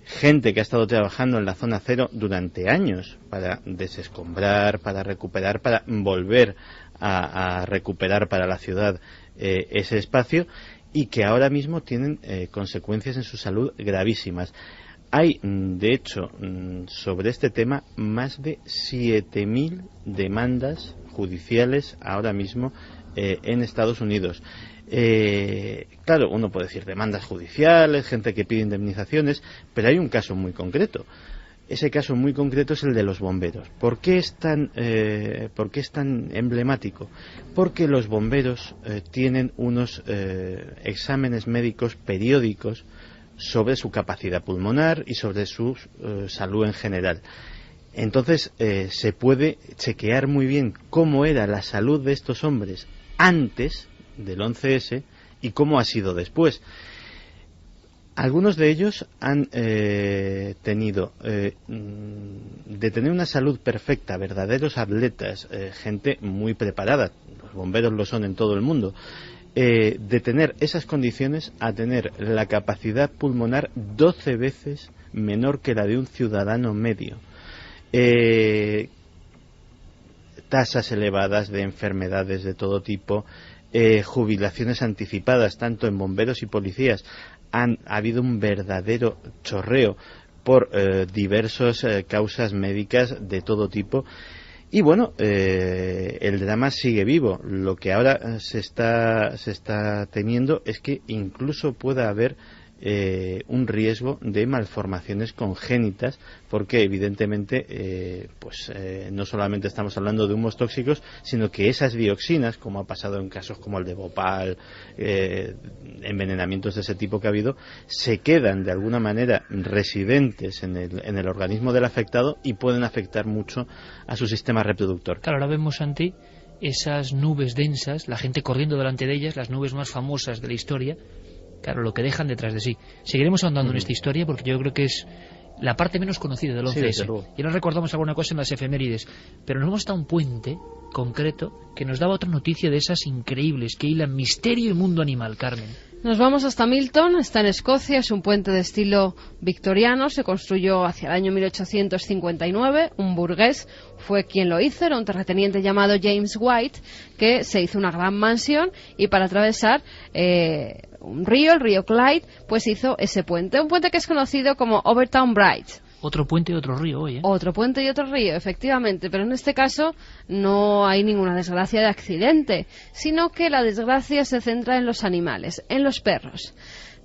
gente que ha estado trabajando en la zona cero durante años para desescombrar, para recuperar, para volver a recuperar para la ciudad ese espacio, y que ahora mismo tienen consecuencias en su salud gravísimas. Hay, de hecho, sobre este tema, más de 7.000 demandas judiciales ahora mismo en Estados Unidos. Claro, uno puede decir demandas judiciales, gente que pide indemnizaciones, pero hay un caso muy concreto. Ese caso muy concreto es el de los bomberos. ¿Por qué es tan emblemático? Porque los bomberos tienen unos exámenes médicos periódicos sobre su capacidad pulmonar y sobre su salud en general. Entonces se puede chequear muy bien cómo era la salud de estos hombres antes del 11S y cómo ha sido después. Algunos de ellos han tenido, de tener una salud perfecta, verdaderos atletas, gente muy preparada, los bomberos lo son en todo el mundo, de tener esas condiciones a tener la capacidad pulmonar 12 veces menor que la de un ciudadano medio. Tasas elevadas de enfermedades de todo tipo, jubilaciones anticipadas, tanto en bomberos y policías. Ha habido un verdadero chorreo por diversas causas médicas de todo tipo. Y bueno, el drama sigue vivo. Lo que ahora se está temiendo es que incluso pueda haber un riesgo de malformaciones congénitas, porque evidentemente no solamente estamos hablando de humos tóxicos, sino que esas dioxinas, como ha pasado en casos como el de Bhopal, envenenamientos de ese tipo que ha habido, se quedan de alguna manera residentes en el organismo del afectado y pueden afectar mucho a su sistema reproductor. Claro, ahora vemos, Santi, esas nubes densas, la gente corriendo delante de ellas, las nubes más famosas de la historia. Claro, lo que dejan detrás de sí. Seguiremos ahondando en esta historia porque yo creo que es la parte menos conocida del 11S. Y nos recordamos alguna cosa en las efemérides, pero nos hemos dado un puente concreto que nos daba otra noticia de esas increíbles que hilan misterio y mundo animal, Carmen. Nos vamos hasta Milton, está en Escocia, es un puente de estilo victoriano, se construyó hacia el año 1859, un burgués fue quien lo hizo, era un terrateniente llamado James White, que se hizo una gran mansión y para atravesar un río, el río Clyde, pues hizo ese puente, un puente que es conocido como Overtown Bridge. Otro puente y otro río hoy, ¿eh? Otro puente y otro río, efectivamente, pero en este caso no hay ninguna desgracia de accidente, sino que la desgracia se centra en los animales, en los perros.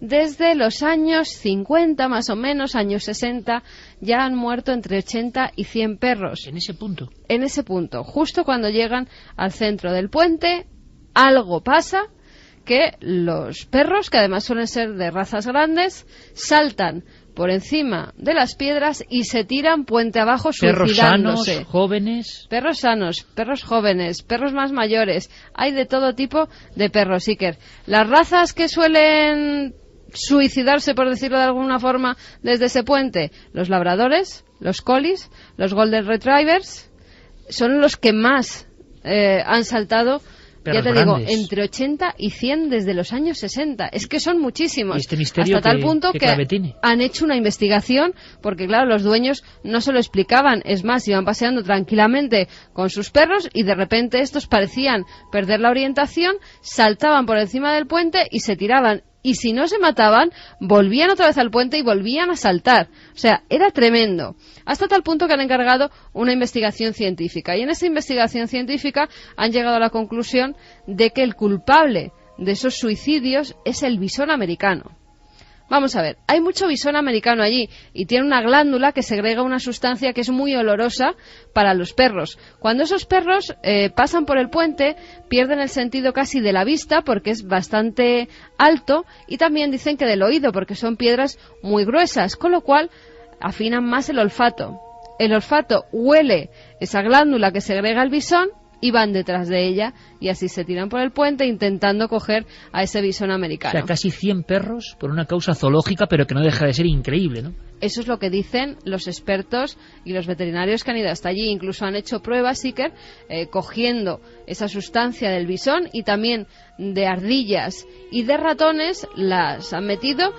Desde los años 50, más o menos, años 60, ya han muerto entre 80 y 100 perros. ¿En ese punto? En ese punto, justo cuando llegan al centro del puente, algo pasa, que los perros, que además suelen ser de razas grandes, saltan por encima de las piedras y se tiran puente abajo suicidándose. Perros sanos, jóvenes. Perros sanos, perros jóvenes, perros más mayores. Hay de todo tipo de perros, Iker. Las razas que suelen suicidarse, por decirlo de alguna forma, desde ese puente, los labradores, los collies, los golden retrievers, son los que más han saltado. Ya te digo, entre 80 y 100 desde los años 60. Es que son muchísimos. ¿Y este misterio hasta tal punto que han hecho una investigación, porque claro, los dueños no se lo explicaban. Es más, iban paseando tranquilamente con sus perros y de repente estos parecían perder la orientación, saltaban por encima del puente y se tiraban. Y si no se mataban, volvían otra vez al puente y volvían a saltar. O sea, era tremendo. Hasta tal punto que han encargado una investigación científica. Y en esa investigación científica han llegado a la conclusión de que el culpable de esos suicidios es el bisón americano. Vamos a ver, hay mucho bisón americano allí y tiene una glándula que segrega una sustancia que es muy olorosa para los perros. Cuando esos perros pasan por el puente, pierden el sentido casi de la vista porque es bastante alto y también dicen que del oído porque son piedras muy gruesas, con lo cual afinan más el olfato. El olfato huele esa glándula que segrega el bisón y van detrás de ella y así se tiran por el puente intentando coger a ese bisón americano. O sea, casi 100 perros por una causa zoológica, pero que no deja de ser increíble, ¿no? Eso es lo que dicen los expertos y los veterinarios que han ido hasta allí. Incluso han hecho pruebas, Iker, cogiendo esa sustancia del bisón y también de ardillas y de ratones, las han metido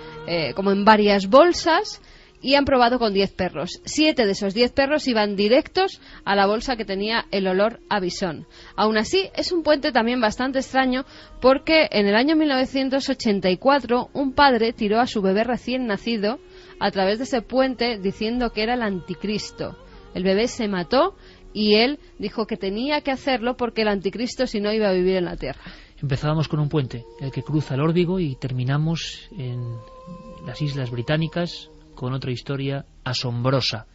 como en varias bolsas y han probado con 10 perros. 7 de esos 10 perros iban directos a la bolsa que tenía el olor a bisón. Aún así, es un puente también bastante extraño porque en el año 1984 un padre tiró a su bebé recién nacido a través de ese puente diciendo que era el anticristo. El bebé se mató y él dijo que tenía que hacerlo porque el anticristo si no iba a vivir en la tierra. Empezábamos con un puente, el que cruza el Órbigo, y terminamos en las Islas Británicas con otra historia asombrosa.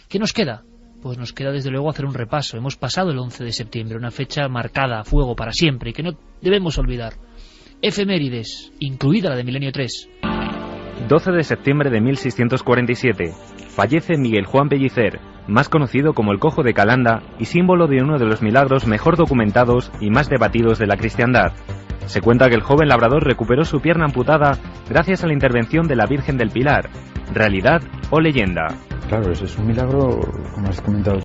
¿Qué nos queda? Pues nos queda desde luego hacer un repaso. Hemos pasado el 11 de septiembre, una fecha marcada a fuego para siempre y que no debemos olvidar. Efemérides, incluida la de Milenio 3. 12 de septiembre de 1647. Fallece Miguel Juan Pellicer, más conocido como el Cojo de Calanda y símbolo de uno de los milagros mejor documentados y más debatidos de la cristiandad. Se cuenta que el joven labrador recuperó su pierna amputada gracias a la intervención de la Virgen del Pilar. ¿Realidad o leyenda? Claro, eso es un milagro, como has comentado.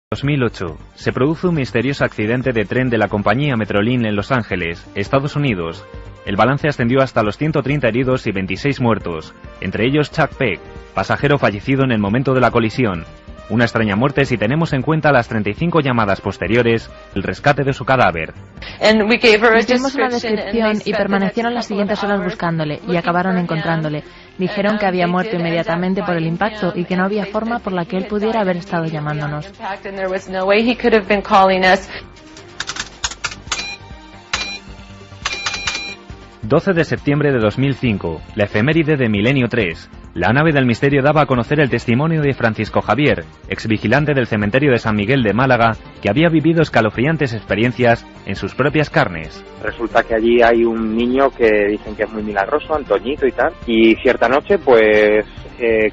En 2008, se produce un misterioso accidente de tren de la compañía Metrolink en Los Ángeles, Estados Unidos. El balance ascendió hasta los 130 heridos y 26 muertos, entre ellos Chuck Peck, pasajero fallecido en el momento de la colisión. Una extraña muerte si tenemos en cuenta las 35 llamadas posteriores, el rescate de su cadáver. Les dimos una descripción y permanecieron las siguientes horas buscándole y acabaron encontrándole. Dijeron que había muerto inmediatamente por el impacto y que no había forma por la que él pudiera haber estado llamándonos. 12 de septiembre de 2005, la efeméride de Milenio 3. La nave del misterio daba a conocer el testimonio de Francisco Javier, exvigilante del cementerio de San Miguel de Málaga, que había vivido escalofriantes experiencias en sus propias carnes. Resulta que allí hay un niño que dicen que es muy milagroso, Antoñito y tal, y cierta noche pues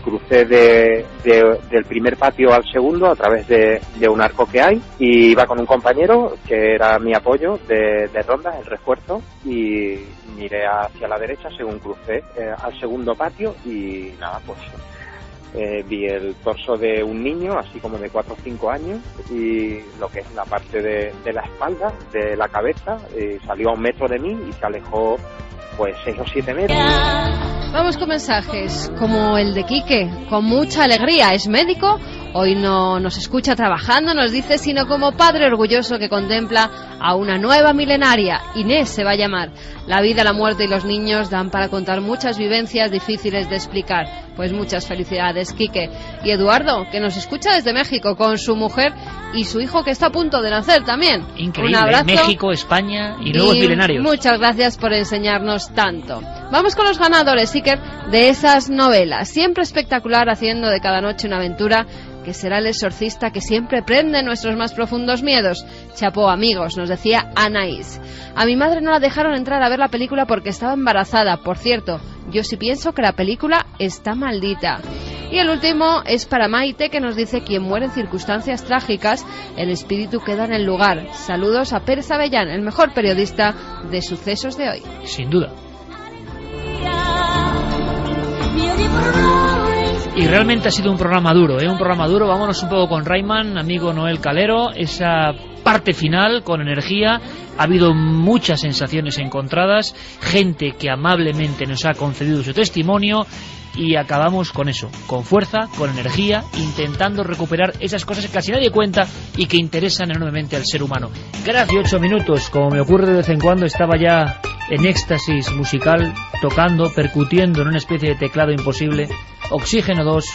crucé del primer patio al segundo a través de un arco que hay, y iba con un compañero que era mi apoyo de ronda, el refuerzo, y miré hacia la derecha según crucé al segundo patio y nada, pues vi el torso de un niño, así como de 4 o 5 años, y lo que es la parte de la espalda, de la cabeza, salió a 1 metro de mí y se alejó pues 6 o 7 metros. Vamos con mensajes como el de Quique, con mucha alegría. Es médico, hoy no nos escucha trabajando, nos dice, sino como padre orgulloso que contempla a una nueva milenaria. Inés se va a llamar. La vida, la muerte y los niños dan para contar muchas vivencias difíciles de explicar. Pues muchas felicidades, Quique. Y Eduardo, que nos escucha desde México con su mujer y su hijo que está a punto de nacer también. Increíble, un abrazo. México, España y nuevos milenarios. Muchas gracias por enseñarnos tanto. Vamos con los ganadores, Iker, de esas novelas. Siempre espectacular, haciendo de cada noche una aventura que será el exorcista que siempre prende nuestros más profundos miedos. Chapó, amigos, nos decía Anaís. A mi madre no la dejaron entrar a ver la película porque estaba embarazada. Por cierto, yo sí pienso que la película está maldita. Y el último es para Maite, que nos dice: quien muere en circunstancias trágicas, el espíritu queda en el lugar. Saludos a Pérez Avellán, el mejor periodista de sucesos de hoy. Sin duda. Y realmente ha sido un programa duro, ¿eh? Un programa duro. Vámonos un poco con Rayman, amigo Noel Calero. Esa parte final con energía. Ha habido muchas sensaciones encontradas. Gente que amablemente nos ha concedido su testimonio. y acabamos con eso, con fuerza, con energía, intentando recuperar esas cosas que casi nadie cuenta y que interesan enormemente al ser humano. Gracias. 8 minutos, como me ocurre de vez en cuando, estaba ya en éxtasis musical, tocando, percutiendo en una especie de teclado imposible. Oxígeno 2,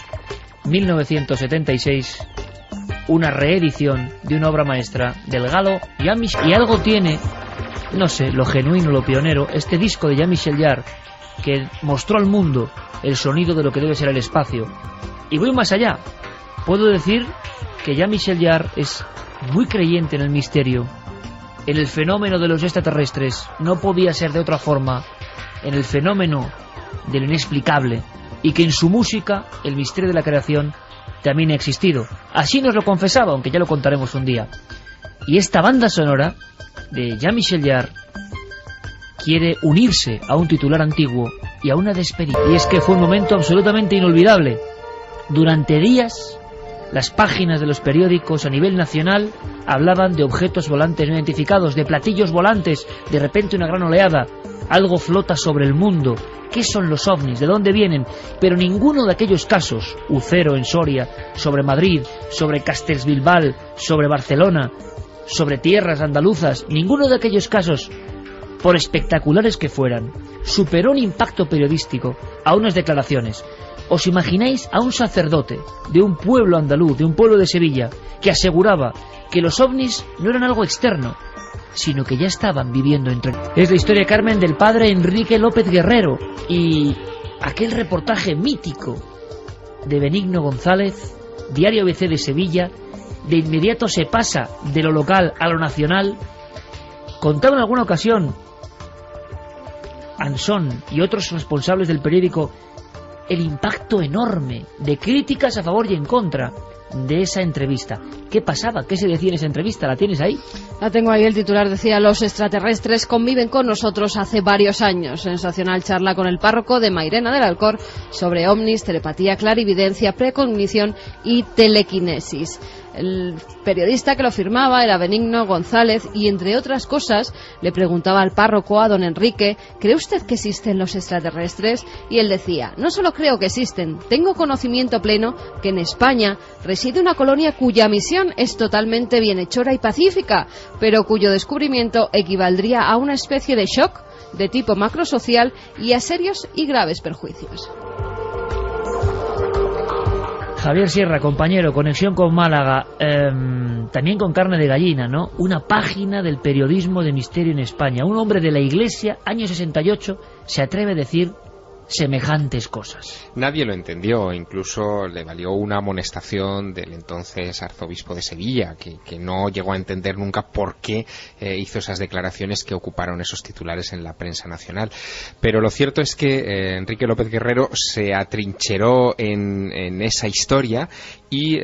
1976, una reedición de una obra maestra del galo Jean-Michel. Y algo tiene, no sé, lo genuino, lo pionero, este disco de Jean-Michel Jarre, que mostró al mundo el sonido de lo que debe ser el espacio. Y voy más allá, puedo decir que Jean-Michel Jarre es muy creyente en el misterio, en el fenómeno de los extraterrestres. No podía ser de otra forma, en el fenómeno del inexplicable, y que en su música el misterio de la creación también ha existido. Así nos lo confesaba, aunque ya lo contaremos un día. Y esta banda sonora de Jean-Michel Jarre quiere unirse a un titular antiguo y a una despedida. Y es que fue un momento absolutamente inolvidable. Durante días, las páginas de los periódicos a nivel nacional hablaban de objetos volantes no identificados, de platillos volantes. De repente una gran oleada, algo flota sobre el mundo. ¿Qué son los ovnis? ¿De dónde vienen? Pero ninguno de aquellos casos, Ucero en Soria, sobre Madrid, sobre Castellbilbao, sobre Barcelona, sobre tierras andaluzas, ninguno de aquellos casos, por espectaculares que fueran, superó en impacto periodístico a unas declaraciones. ¿Os imagináis a un sacerdote de un pueblo andaluz, de un pueblo de Sevilla, que aseguraba que los ovnis no eran algo externo, sino que ya estaban viviendo entre... Es la historia, Carmen, del padre Enrique López Guerrero y aquel reportaje mítico de Benigno González, Diario ABC de Sevilla. De inmediato se pasa de lo local a lo nacional. Contaba en alguna ocasión Ansón y otros responsables del periódico el impacto enorme de críticas a favor y en contra de esa entrevista. ¿Qué pasaba? ¿Qué se decía en esa entrevista? ¿La tienes ahí? La tengo ahí. El titular decía: los extraterrestres conviven con nosotros hace varios años. Sensacional charla con el párroco de Mairena del Alcor sobre ovnis, telepatía, clarividencia, precognición y telequinesis. El periodista que lo firmaba era Benigno González y, entre otras cosas, le preguntaba al párroco, a don Enrique: ¿cree usted que existen los extraterrestres? Y él decía: no solo creo que existen, tengo conocimiento pleno que en España reside una colonia cuya misión es totalmente bienhechora y pacífica, pero cuyo descubrimiento equivaldría a una especie de shock de tipo macrosocial y a serios y graves perjuicios. Javier Sierra, compañero, conexión con Málaga, también con carne de gallina, ¿no? Una página del periodismo de misterio en España. Un hombre de la Iglesia, año 68, se atreve a decir semejantes cosas. Nadie lo entendió, incluso le valió una amonestación del entonces arzobispo de Sevilla, que no llegó a entender nunca por qué hizo esas declaraciones que ocuparon esos titulares en la prensa nacional. Pero lo cierto es que Enrique López Guerrero se atrincheró en esa historia y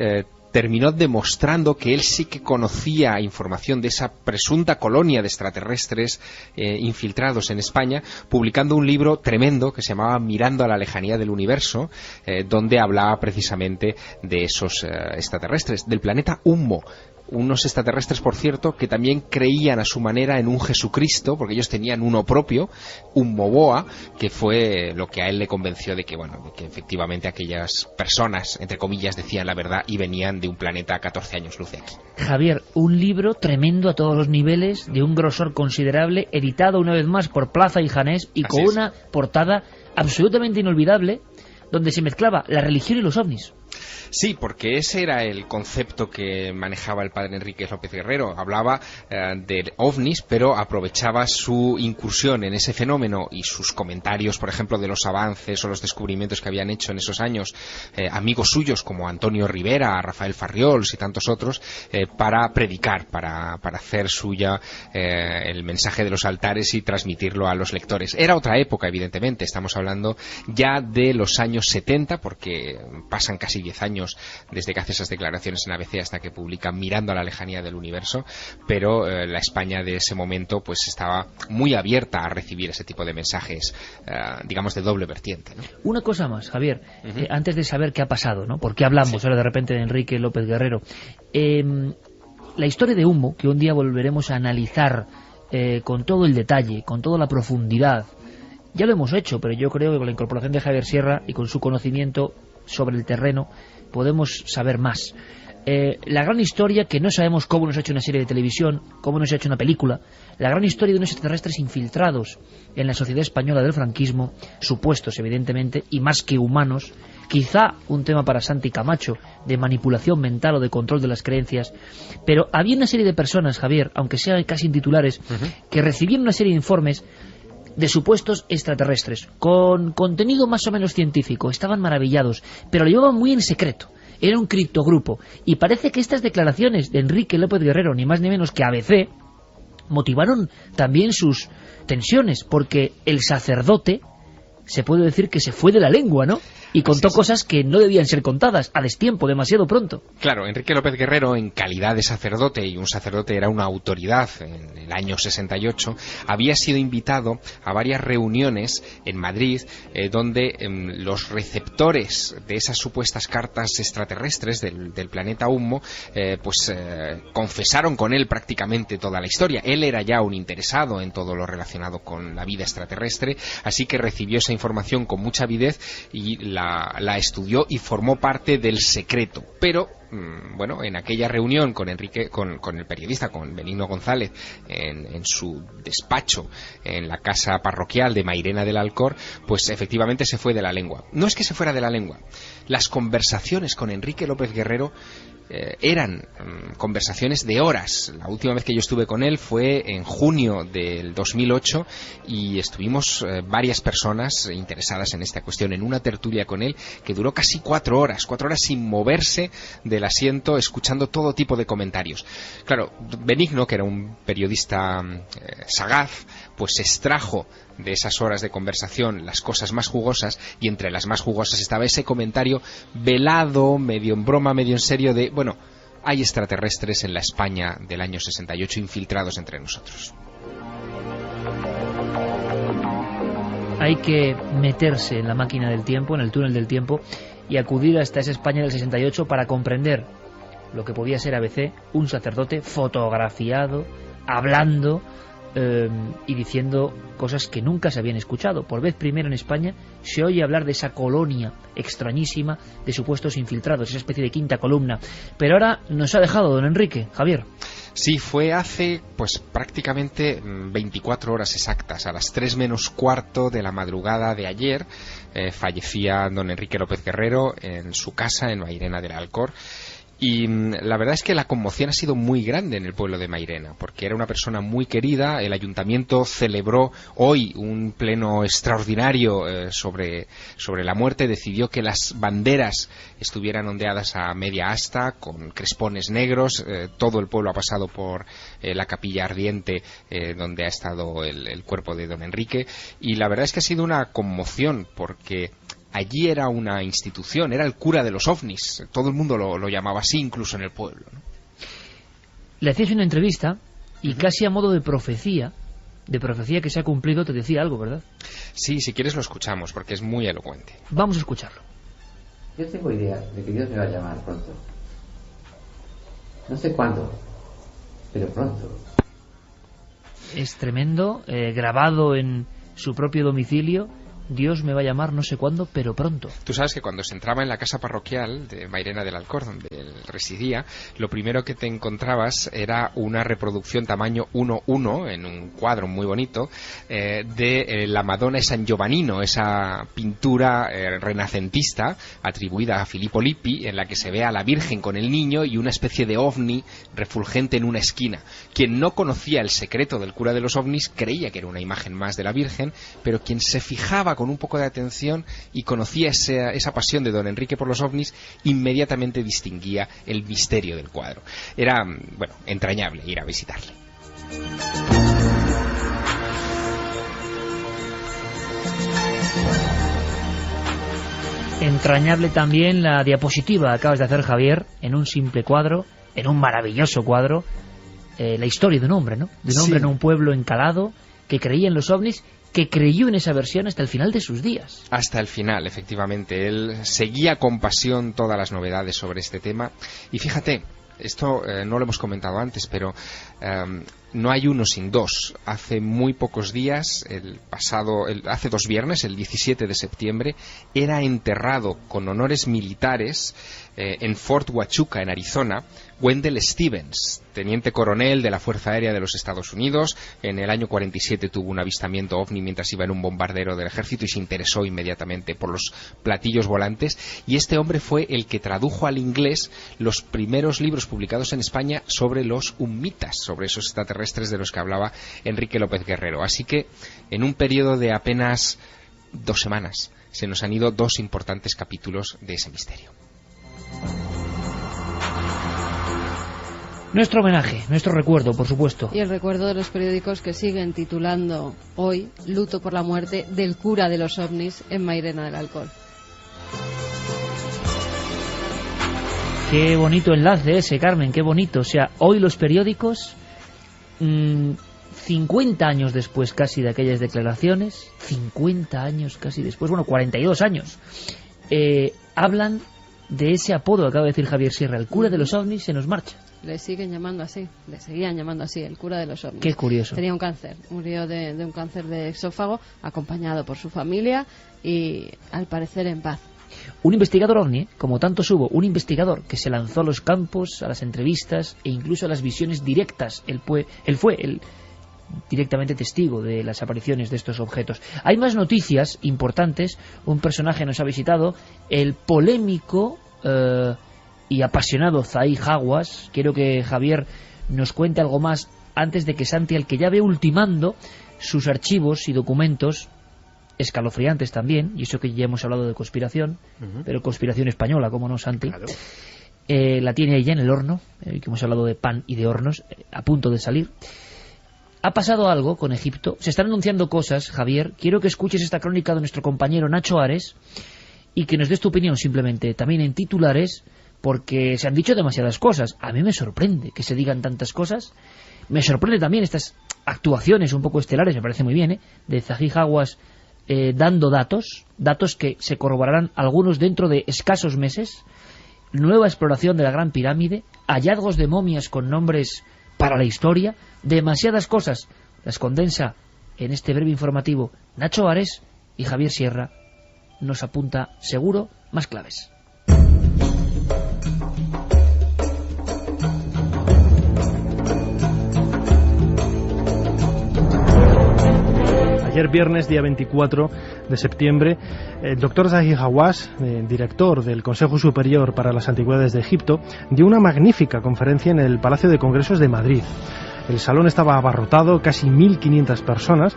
terminó demostrando que él sí que conocía información de esa presunta colonia de extraterrestres infiltrados en España, publicando un libro tremendo que se llamaba Mirando a la lejanía del universo, donde hablaba precisamente de esos extraterrestres, del planeta Humo. Unos extraterrestres, por cierto, que también creían a su manera en un Jesucristo, porque ellos tenían uno propio, un Moboa, que fue lo que a él le convenció de que, bueno, de que efectivamente aquellas personas, entre comillas, decían la verdad y venían de un planeta a 14 años luz de aquí. Javier, un libro tremendo a todos los niveles, de un grosor considerable, editado una vez más por Plaza y Janés y con una portada absolutamente inolvidable, donde se mezclaba la religión y los ovnis. Sí, porque ese era el concepto que manejaba el padre Enrique López Guerrero. Hablaba de ovnis, pero aprovechaba su incursión en ese fenómeno y sus comentarios, por ejemplo, de los avances o los descubrimientos que habían hecho en esos años amigos suyos como Antonio Rivera, Rafael Farriols y tantos otros, para predicar, para hacer suya el mensaje de los altares y transmitirlo a los lectores. Era otra época, evidentemente. Estamos hablando ya de los años 70, porque pasan casi 10 años desde que hace esas declaraciones en ABC hasta que publica Mirando a la lejanía del universo, pero la España de ese momento pues estaba muy abierta a recibir ese tipo de mensajes, digamos, de doble vertiente, ¿no? Una cosa más, Javier, antes de saber qué ha pasado, ¿no? ¿Por qué hablamos ahora de repente de Enrique López Guerrero? La historia de Humo, que un día volveremos a analizar con todo el detalle, con toda la profundidad, Ya lo hemos hecho, pero yo creo que con la incorporación de Javier Sierra y con su conocimiento sobre el terreno podemos saber más. La gran historia, que no sabemos cómo nos ha hecho una serie de televisión, cómo nos ha hecho una película, la gran historia de unos extraterrestres infiltrados en la sociedad española del franquismo, supuestos evidentemente, y más que humanos, quizá un tema para Santi Camacho, de manipulación mental o de control de las creencias, pero había una serie de personas, Javier, aunque sean casi titulares, que recibían una serie de informes de supuestos extraterrestres, con contenido más o menos científico, estaban maravillados, pero lo llevaban muy en secreto. Era un criptogrupo, y parece que estas declaraciones de Enrique López Guerrero, ni más ni menos que ABC, motivaron también sus tensiones, porque el sacerdote se puede decir que se fue de la lengua, ¿no? Y contó cosas que no debían ser contadas, a destiempo, demasiado pronto. Claro, Enrique López Guerrero, en calidad de sacerdote, y un sacerdote era una autoridad en el año 68, había sido invitado a varias reuniones en Madrid, donde los receptores de esas supuestas cartas extraterrestres del planeta Humo, confesaron con él prácticamente toda la historia. Él era ya un interesado en todo lo relacionado con la vida extraterrestre, así que recibió esa información con mucha avidez y la estudió y formó parte del secreto. Pero bueno, en aquella reunión con Enrique, con el periodista, con Benigno González, en su despacho en la casa parroquial de Mairena del Alcor, pues efectivamente se fue de la lengua. No es que se fuera de la lengua, las conversaciones con Enrique López Guerrero eran conversaciones de horas. La última vez que yo estuve con él fue en junio del 2008 y estuvimos varias personas interesadas en esta cuestión, en una tertulia con él que duró casi 4 horas sin moverse del asiento, escuchando todo tipo de comentarios. Claro, Benigno, que era un periodista sagaz, pues extrajo de esas horas de conversación las cosas más jugosas, y entre las más jugosas estaba ese comentario velado, medio en broma, medio en serio, de, bueno, hay extraterrestres en la España del año 68 infiltrados entre nosotros. Hay que meterse en la máquina del tiempo, en el túnel del tiempo, y acudir hasta esa España del 68 para comprender lo que podía ser ABC, un sacerdote fotografiado, hablando y diciendo cosas que nunca se habían escuchado. Por vez primera en España se oye hablar de esa colonia extrañísima de supuestos infiltrados, esa especie de quinta columna. Pero ahora nos ha dejado don Enrique, Javier. Sí, fue hace pues prácticamente 24 horas exactas, a las 3 menos cuarto de la madrugada de ayer, fallecía don Enrique López Guerrero en su casa en Mairena del Alcor. Y la verdad es que la conmoción ha sido muy grande en el pueblo de Mairena, porque era una persona muy querida. El ayuntamiento celebró hoy un pleno extraordinario sobre la muerte. Decidió que las banderas estuvieran ondeadas a media asta, con crespones negros. Todo el pueblo ha pasado por la capilla ardiente donde ha estado el cuerpo de don Enrique. Y la verdad es que ha sido una conmoción, porque allí era una institución, era el cura de los ovnis. Todo el mundo lo llamaba así, incluso en el pueblo, ¿no? Le hacías una entrevista y casi a modo de profecía que se ha cumplido, te decía algo, ¿verdad? Sí, si quieres lo escuchamos, porque es muy elocuente. Vamos a escucharlo. Yo tengo idea de que Dios me va a llamar pronto. No sé cuándo, pero pronto. Es tremendo, grabado en su propio domicilio. Dios me va a llamar no sé cuándo, pero pronto. Tú sabes que cuando se entraba en la casa parroquial de Mairena del Alcor, donde él residía, lo primero que te encontrabas era una reproducción tamaño 1:1, en un cuadro muy bonito, de la Madonna de San Giovannino, esa pintura renacentista atribuida a Filippo Lippi, en la que se ve a la Virgen con el niño y una especie de ovni refulgente en una esquina. Quien no conocía el secreto del cura de los ovnis creía que era una imagen más de la Virgen, pero quien se fijaba con un poco de atención y conocía esa pasión de don Enrique por los ovnis, inmediatamente distinguía el misterio del cuadro. Era, bueno, entrañable ir a visitarle. Entrañable también la diapositiva que acabas de hacer, Javier, en un simple cuadro, en un maravilloso cuadro, la historia de un hombre, ¿no? De un hombre en un pueblo encalado que creía en los ovnis, que creyó en esa versión hasta el final de sus días. Hasta el final, efectivamente. Él seguía con pasión todas las novedades sobre este tema. Y fíjate, esto no lo hemos comentado antes, pero no hay uno sin dos. Hace muy pocos días, hace 2 viernes, el 17 de septiembre, era enterrado con honores militares en Fort Huachuca, en Arizona, Wendell Stevens, teniente coronel de la Fuerza Aérea de los Estados Unidos. En el año 47 tuvo un avistamiento ovni mientras iba en un bombardero del ejército y se interesó inmediatamente por los platillos volantes. Y este hombre fue el que tradujo al inglés los primeros libros publicados en España sobre los humitas, sobre esos extraterrestres de los que hablaba Enrique López Guerrero. Así que en un periodo de apenas 2 semanas se nos han ido 2 importantes capítulos de ese misterio. Nuestro homenaje, nuestro recuerdo, por supuesto. Y el recuerdo de los periódicos que siguen titulando hoy luto por la muerte del cura de los ovnis en Mairena del Alcor. Qué bonito enlace ese, Carmen, qué bonito. O sea, hoy los periódicos, 50 años después casi de aquellas declaraciones, 50 años casi después, bueno, 42 años, hablan de ese apodo que acaba de decir Javier Sierra, el cura de los ovnis se nos marcha. Le siguen llamando así, le seguían llamando así, el cura de los ovnis. Qué curioso. Tenía un cáncer, murió de un cáncer de esófago, acompañado por su familia y al parecer en paz. Un investigador ovni, como tantos hubo, un investigador que se lanzó a los campos, a las entrevistas e incluso a las visiones directas. Él fue el directamente testigo de las apariciones de estos objetos. Hay más noticias importantes. Un personaje nos ha visitado, el polémico y apasionado Zahi Hawass. Quiero que Javier nos cuente algo más antes de que Santi, al que ya ve ultimando sus archivos y documentos escalofriantes también, y eso que ya hemos hablado de conspiración, pero conspiración española, ¿cómo no, Santi? Claro. La tiene ahí ya en el horno, que hemos hablado de pan y de hornos, a punto de salir. Ha pasado algo con Egipto, se están anunciando cosas, Javier. Quiero que escuches esta crónica de nuestro compañero Nacho Ares y que nos des tu opinión simplemente, también en titulares, porque se han dicho demasiadas cosas. A mí me sorprende que se digan tantas cosas. Me sorprende también estas actuaciones un poco estelares, me parece muy bien, de Zahi Hawass, dando datos que se corroborarán algunos dentro de escasos meses. Nueva exploración de la Gran Pirámide, hallazgos de momias con nombres para la historia, demasiadas cosas. Las condensa en este breve informativo Nacho Ares, y Javier Sierra nos apunta seguro más claves. Ayer viernes, día 24 de septiembre, el doctor Zahi Hawass, director del Consejo Superior para las Antigüedades de Egipto, dio una magnífica conferencia en el Palacio de Congresos de Madrid. El salón estaba abarrotado, casi 1.500 personas,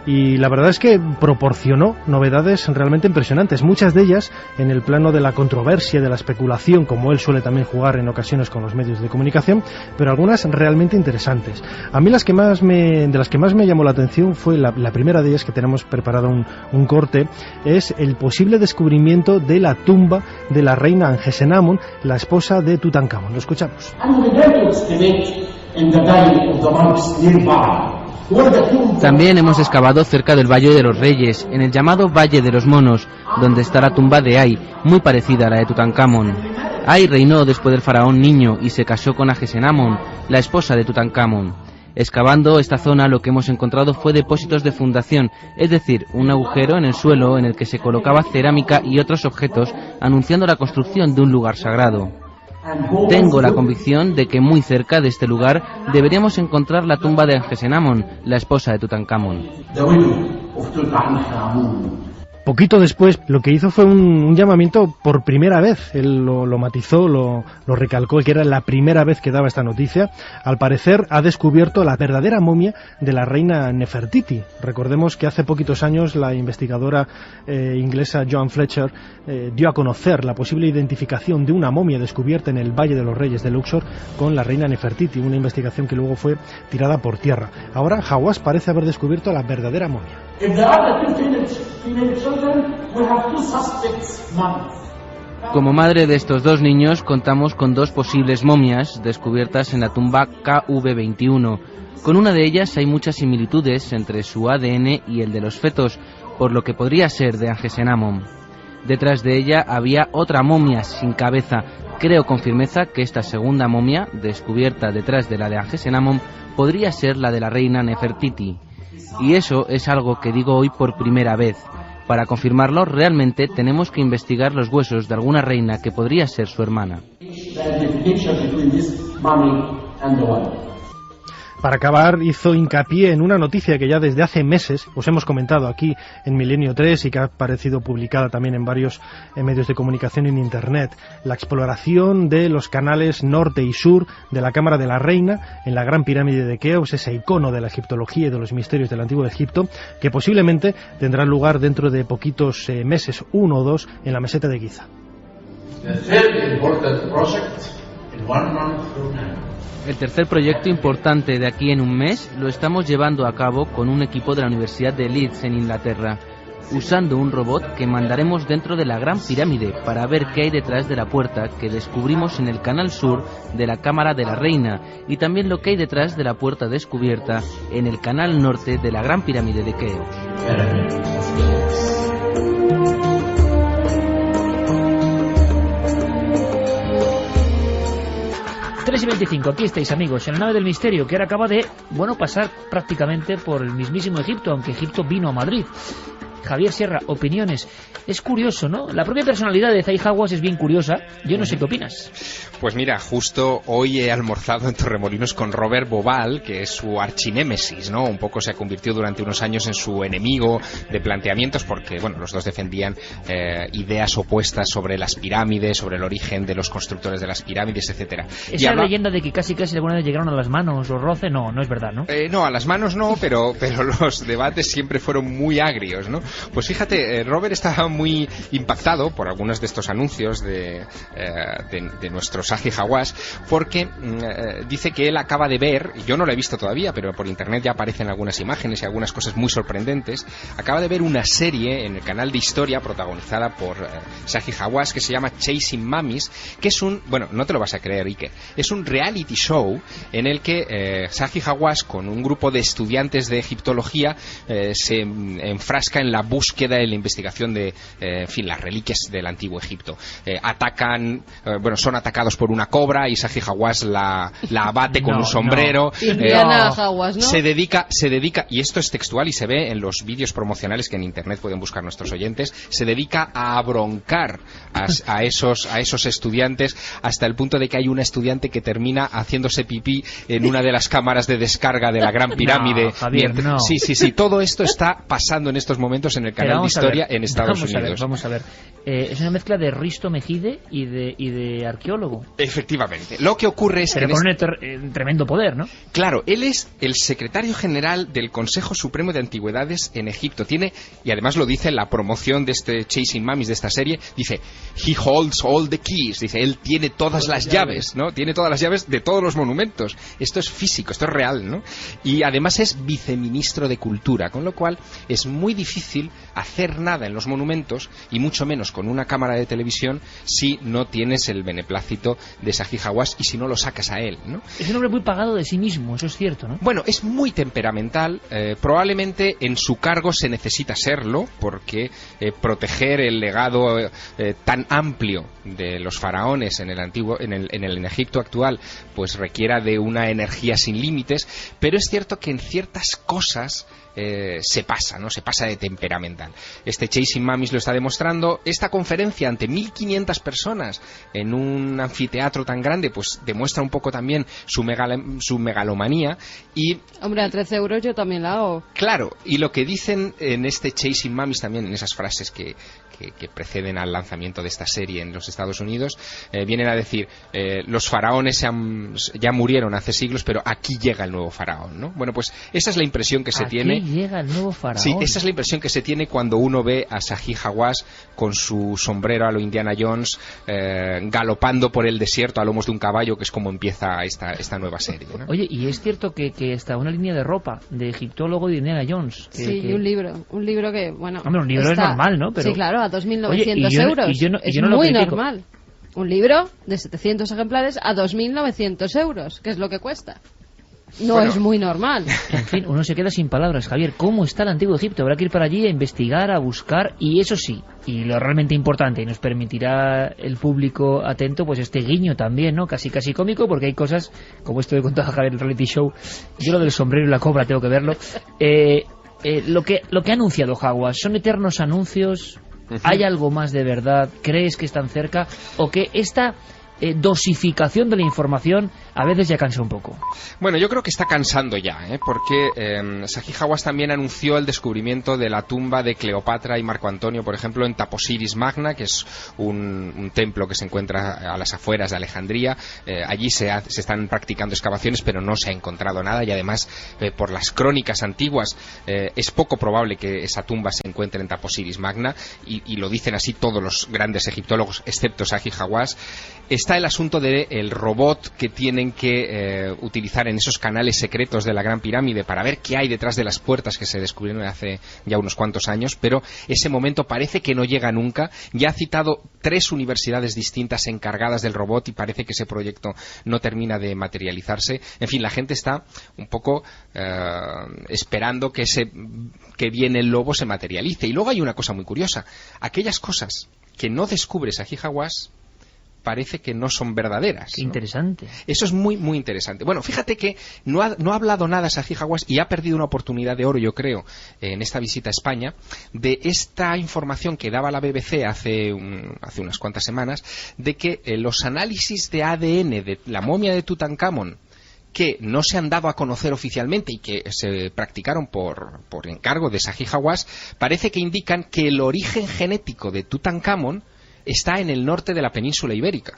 y la verdad es que proporcionó novedades realmente impresionantes, muchas de ellas en el plano de la controversia, de la especulación, como él suele también jugar en ocasiones con los medios de comunicación, pero algunas realmente interesantes. A mí de las que más me llamó la atención fue la primera de ellas, que tenemos preparado un corte, es el posible descubrimiento de la tumba de la reina Angesenamón, la esposa de Tutankamón. Lo escuchamos. También hemos excavado cerca del Valle de los Reyes, en el llamado Valle de los Monos, donde está la tumba de Ay, muy parecida a la de Tutankamón. Ay reinó después del faraón niño y se casó con Angesenamón, la esposa de Tutankamón. Excavando esta zona, lo que hemos encontrado fue depósitos de fundación, es decir, un agujero en el suelo en el que se colocaba cerámica y otros objetos, anunciando la construcción de un lugar sagrado. Tengo la convicción de que muy cerca de este lugar deberíamos encontrar la tumba de Angesenamón, la esposa de Tutankamón. Poquito después lo que hizo fue un llamamiento por primera vez. Él lo matizó, lo recalcó, que era la primera vez que daba esta noticia. Al parecer ha descubierto la verdadera momia de la reina Nefertiti. Recordemos que hace poquitos años la investigadora inglesa Joan Fletcher dio a conocer la posible identificación de una momia descubierta en el Valle de los Reyes de Luxor con la reina Nefertiti, una investigación que luego fue tirada por tierra. Ahora Hawass parece haber descubierto la verdadera momia. Como madre de estos 2 niños, contamos con 2 posibles momias descubiertas en la tumba KV21. Con una de ellas hay muchas similitudes entre su ADN y el de los fetos, por lo que podría ser de Angesenamón. Detrás de ella había otra momia sin cabeza. Creo con firmeza que esta segunda momia, descubierta detrás de la de Angesenamón, podría ser la de la reina Nefertiti. Y eso es algo que digo hoy por primera vez. Para confirmarlo, realmente tenemos que investigar los huesos de alguna reina que podría ser su hermana. Para acabar, hizo hincapié en una noticia que ya desde hace meses os hemos comentado aquí en Milenio 3 y que ha aparecido publicada también en varios medios de comunicación en Internet. La exploración de los canales norte y sur de la Cámara de la Reina en la Gran Pirámide de Keops, ese icono de la egiptología y de los misterios del Antiguo Egipto, que posiblemente tendrá lugar dentro de poquitos meses, 1 o 2, en la meseta de Giza. El tercer proyecto importante de aquí en un mes lo estamos llevando a cabo con un equipo de la Universidad de Leeds en Inglaterra, usando un robot que mandaremos dentro de la Gran Pirámide para ver qué hay detrás de la puerta que descubrimos en el canal sur de la Cámara de la Reina y también lo que hay detrás de la puerta descubierta en el canal norte de la Gran Pirámide de Keops. 3:25, aquí estáis, amigos, en la nave del misterio, que ahora acaba de, pasar prácticamente por el mismísimo Egipto, aunque Egipto vino a Madrid. Javier Sierra, opiniones. Es curioso, ¿no? La propia personalidad de Zahi Hawass es bien curiosa. Yo no sé qué opinas. Pues mira, justo hoy he almorzado en Torremolinos con Robert Bauval, que es su archinémesis, ¿no? Un poco se convirtió durante unos años en su enemigo de planteamientos porque, los dos defendían ideas opuestas sobre las pirámides, sobre el origen de los constructores de las pirámides, etcétera. Esa leyenda de que casi alguna vez llegaron a las manos o roce, no es verdad, ¿no? No, a las manos no, pero los debates siempre fueron muy agrios, ¿no? Pues fíjate, Robert estaba muy impactado por algunos de estos anuncios de nuestro Zahi Hawass, porque dice que él acaba de ver, yo no lo he visto todavía, pero por internet ya aparecen algunas imágenes y algunas cosas muy sorprendentes, acaba de ver una serie en el canal de Historia protagonizada por Zahi Hawass que se llama Chasing Mummies, que es no te lo vas a creer, Iker, es un reality show en el que Zahi Hawass con un grupo de estudiantes de egiptología se enfrasca en la búsqueda y la investigación de las reliquias del antiguo Egipto. Son atacados por una cobra y Zahi Hawass la abate con un sombrero. Hawass, ¿no? Se dedica, y esto es textual y se ve en los vídeos promocionales que en internet pueden buscar nuestros oyentes, se dedica a abroncar a esos estudiantes hasta el punto de que hay una estudiante que termina haciéndose pipí en una de las cámaras de descarga de la Gran Pirámide. No, Javier, no. Sí, todo esto está pasando en estos momentos en el canal de Historia en Estados Unidos. Vamos a ver. Es una mezcla de Risto Mejide y de arqueólogo. Efectivamente. Lo que ocurre es que... con un tremendo poder, ¿no? Claro, él es el secretario general del Consejo Supremo de Antigüedades en Egipto. Y además lo dice en la promoción de este Chasing Mummies, de esta serie, dice, he holds all the keys, dice, él tiene todas las llaves, ¿no? Tiene todas las llaves de todos los monumentos. Esto es físico, esto es real, ¿no? Y además es viceministro de Cultura, con lo cual es muy difícil hacer nada en los monumentos y mucho menos con una cámara de televisión si no tienes el beneplácito de Zahi Hawass y si no lo sacas a él, ¿no? Es un hombre muy pagado de sí mismo, eso es cierto, ¿no? Bueno, es muy temperamental, probablemente en su cargo se necesita serlo porque proteger el legado tan amplio de los faraones en el Egipto actual pues requiera de una energía sin límites, pero es cierto que en ciertas cosas se pasa, ¿no? Se pasa de temperamental. Este Chasing Mummies lo está demostrando. Esta conferencia ante 1.500 personas en un anfiteatro tan grande, pues demuestra un poco también su megalomanía y... Hombre, a 13 euros yo también la hago. Claro, y lo que dicen en este Chasing Mummies también, en esas frases que preceden al lanzamiento de esta serie en los Estados Unidos, vienen a decir, los faraones ya murieron hace siglos, pero aquí llega el nuevo faraón, ¿no? Bueno, pues esa es la impresión que se tiene. Aquí llega el nuevo faraón. Sí, esa es la impresión que se tiene cuando uno ve a Zahi Hawass con su sombrero a lo Indiana Jones, galopando por el desierto a lomos de un caballo, que es como empieza esta nueva serie, ¿no? Oye, y es cierto que está una línea de ropa de egiptólogo de Indiana Jones. Y un libro que, bueno... Hombre, un libro es normal, ¿no? Pero... Sí, claro, a 2.900 euros. Es muy normal. Un libro de 700 ejemplares a 2.900 euros, que es lo que cuesta. no es muy normal. En fin, uno se queda sin palabras. Javier, ¿cómo está el Antiguo Egipto? Habrá que ir para allí a investigar, a buscar, y eso sí, y lo realmente importante, y nos permitirá el público atento, pues este guiño también, ¿no? Casi cómico, porque hay cosas, como esto de contar a Javier el reality show, yo lo del sombrero y la cobra tengo que verlo. Lo que ha anunciado Hawass, ¿son eternos anuncios? ¿Hay algo más de verdad? ¿Crees que están cerca? ¿O que esta dosificación de la información a veces ya cansa un poco? Bueno, yo creo que está cansando ya, porque Zahi Hawass también anunció el descubrimiento de la tumba de Cleopatra y Marco Antonio, por ejemplo, en Taposiris Magna, que es un templo que se encuentra a las afueras de Alejandría. Allí se están practicando excavaciones, pero no se ha encontrado nada, y además, por las crónicas antiguas, es poco probable que esa tumba se encuentre en Taposiris Magna, y lo dicen así todos los grandes egiptólogos, excepto Zahi Hawass. Está el asunto del robot que tienen que utilizar en esos canales secretos de la Gran Pirámide para ver qué hay detrás de las puertas que se descubrieron hace ya unos cuantos años, pero ese momento parece que no llega nunca. Ya ha citado 3 universidades distintas encargadas del robot y parece que ese proyecto no termina de materializarse. En fin, la gente está un poco esperando que viene el lobo se materialice. Y luego hay una cosa muy curiosa. Aquellas cosas que no descubre Zahi Hawass parece que no son verdaderas. Qué interesante. Eso es muy, muy interesante. Bueno, fíjate que no ha hablado nada Zahi Hawass, y ha perdido una oportunidad de oro, yo creo, en esta visita a España, de esta información que daba la BBC hace unas cuantas semanas, de que los análisis de ADN de la momia de Tutankamón, que no se han dado a conocer oficialmente y que se practicaron por encargo de Zahi Hawass, parece que indican que el origen genético de Tutankamón está en el norte de la península ibérica.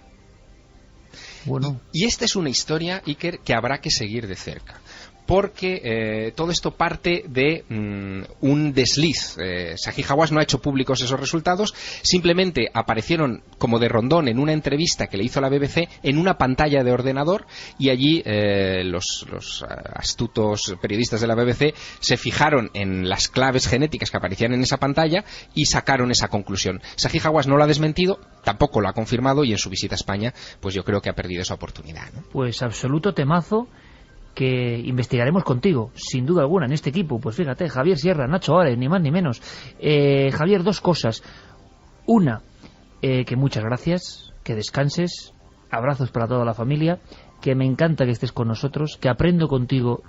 Bueno. Y esta es una historia, Iker, que habrá que seguir de cerca, porque todo esto parte de un desliz. Zahi Hawass no ha hecho públicos esos resultados, simplemente aparecieron como de rondón en una entrevista que le hizo la BBC en una pantalla de ordenador, y allí los astutos periodistas de la BBC se fijaron en las claves genéticas que aparecían en esa pantalla y sacaron esa conclusión. Zahi Hawass no lo ha desmentido, tampoco lo ha confirmado, y en su visita a España pues yo creo que ha perdido esa oportunidad, ¿no? Pues absoluto temazo que investigaremos contigo, sin duda alguna, en este equipo. Pues fíjate, Javier Sierra, Nacho Ares, ni más ni menos. Javier, 2 cosas. Una, que muchas gracias, que descanses, abrazos para toda la familia, que me encanta que estés con nosotros, que aprendo contigo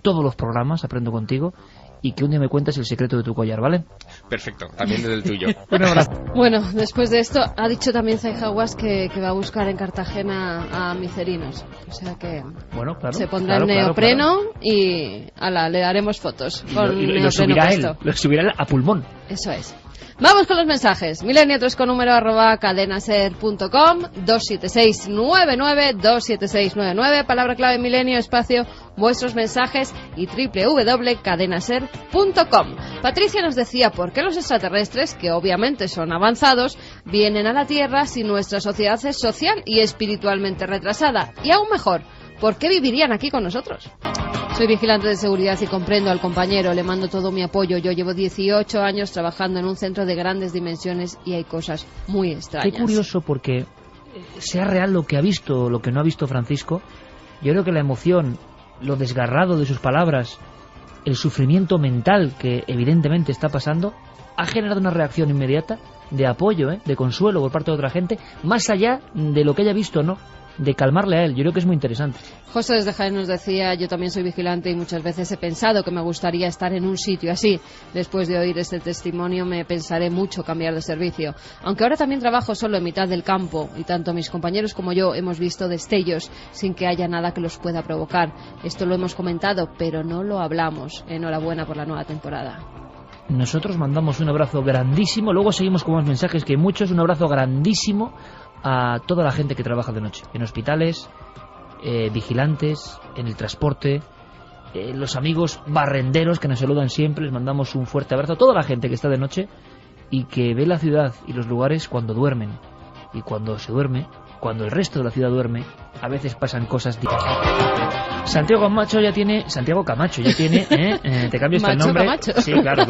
todos los programas, aprendo contigo, y que un día me cuentes el secreto de tu collar, ¿vale? Perfecto, también del tuyo. Un abrazo. Bueno, después de esto, ha dicho también Zahi Hawass que va a buscar en Cartagena a micerinos. O sea que bueno, claro, se pondrá el neopreno y le haremos fotos. Y lo subirá él, lo subirá a pulmón. Eso es. Vamos con los mensajes. Milenio 3 con número @cadenaser.com, 27699, palabra clave Milenio, espacio, vuestros mensajes, y www.cadenaser.com. Patricia nos decía, ¿por qué los extraterrestres, que obviamente son avanzados, vienen a la Tierra si nuestra sociedad es social y espiritualmente retrasada? Y aún mejor, ¿por qué vivirían aquí con nosotros? Soy vigilante de seguridad y comprendo al compañero, le mando todo mi apoyo. Yo llevo 18 años trabajando en un centro de grandes dimensiones y hay cosas muy extrañas. Qué curioso, porque sea real lo que ha visto, lo que no ha visto Francisco, yo creo que la emoción, lo desgarrado de sus palabras, el sufrimiento mental que evidentemente está pasando, ha generado una reacción inmediata de apoyo, de consuelo por parte de otra gente, más allá de lo que haya visto o no, de calmarle a él. Yo creo que es muy interesante. José desde Jaén nos decía, yo también soy vigilante y muchas veces he pensado que me gustaría estar en un sitio así. Después de oír este testimonio me pensaré mucho cambiar de servicio. Aunque ahora también trabajo solo en mitad del campo y tanto mis compañeros como yo hemos visto destellos sin que haya nada que los pueda provocar. Esto lo hemos comentado, pero no lo hablamos. Enhorabuena por la nueva temporada. Nosotros mandamos un abrazo grandísimo, luego seguimos con más mensajes que hay muchos, un abrazo grandísimo a toda la gente que trabaja de noche, en hospitales, vigilantes, en el transporte, los amigos barrenderos que nos saludan siempre, les mandamos un fuerte abrazo a toda la gente que está de noche y que ve la ciudad y los lugares cuando duermen. Y cuando se duerme, cuando el resto de la ciudad duerme, a veces pasan cosas diferentes. Santiago Camacho ya tiene, te cambias el nombre. Camacho. Sí, claro.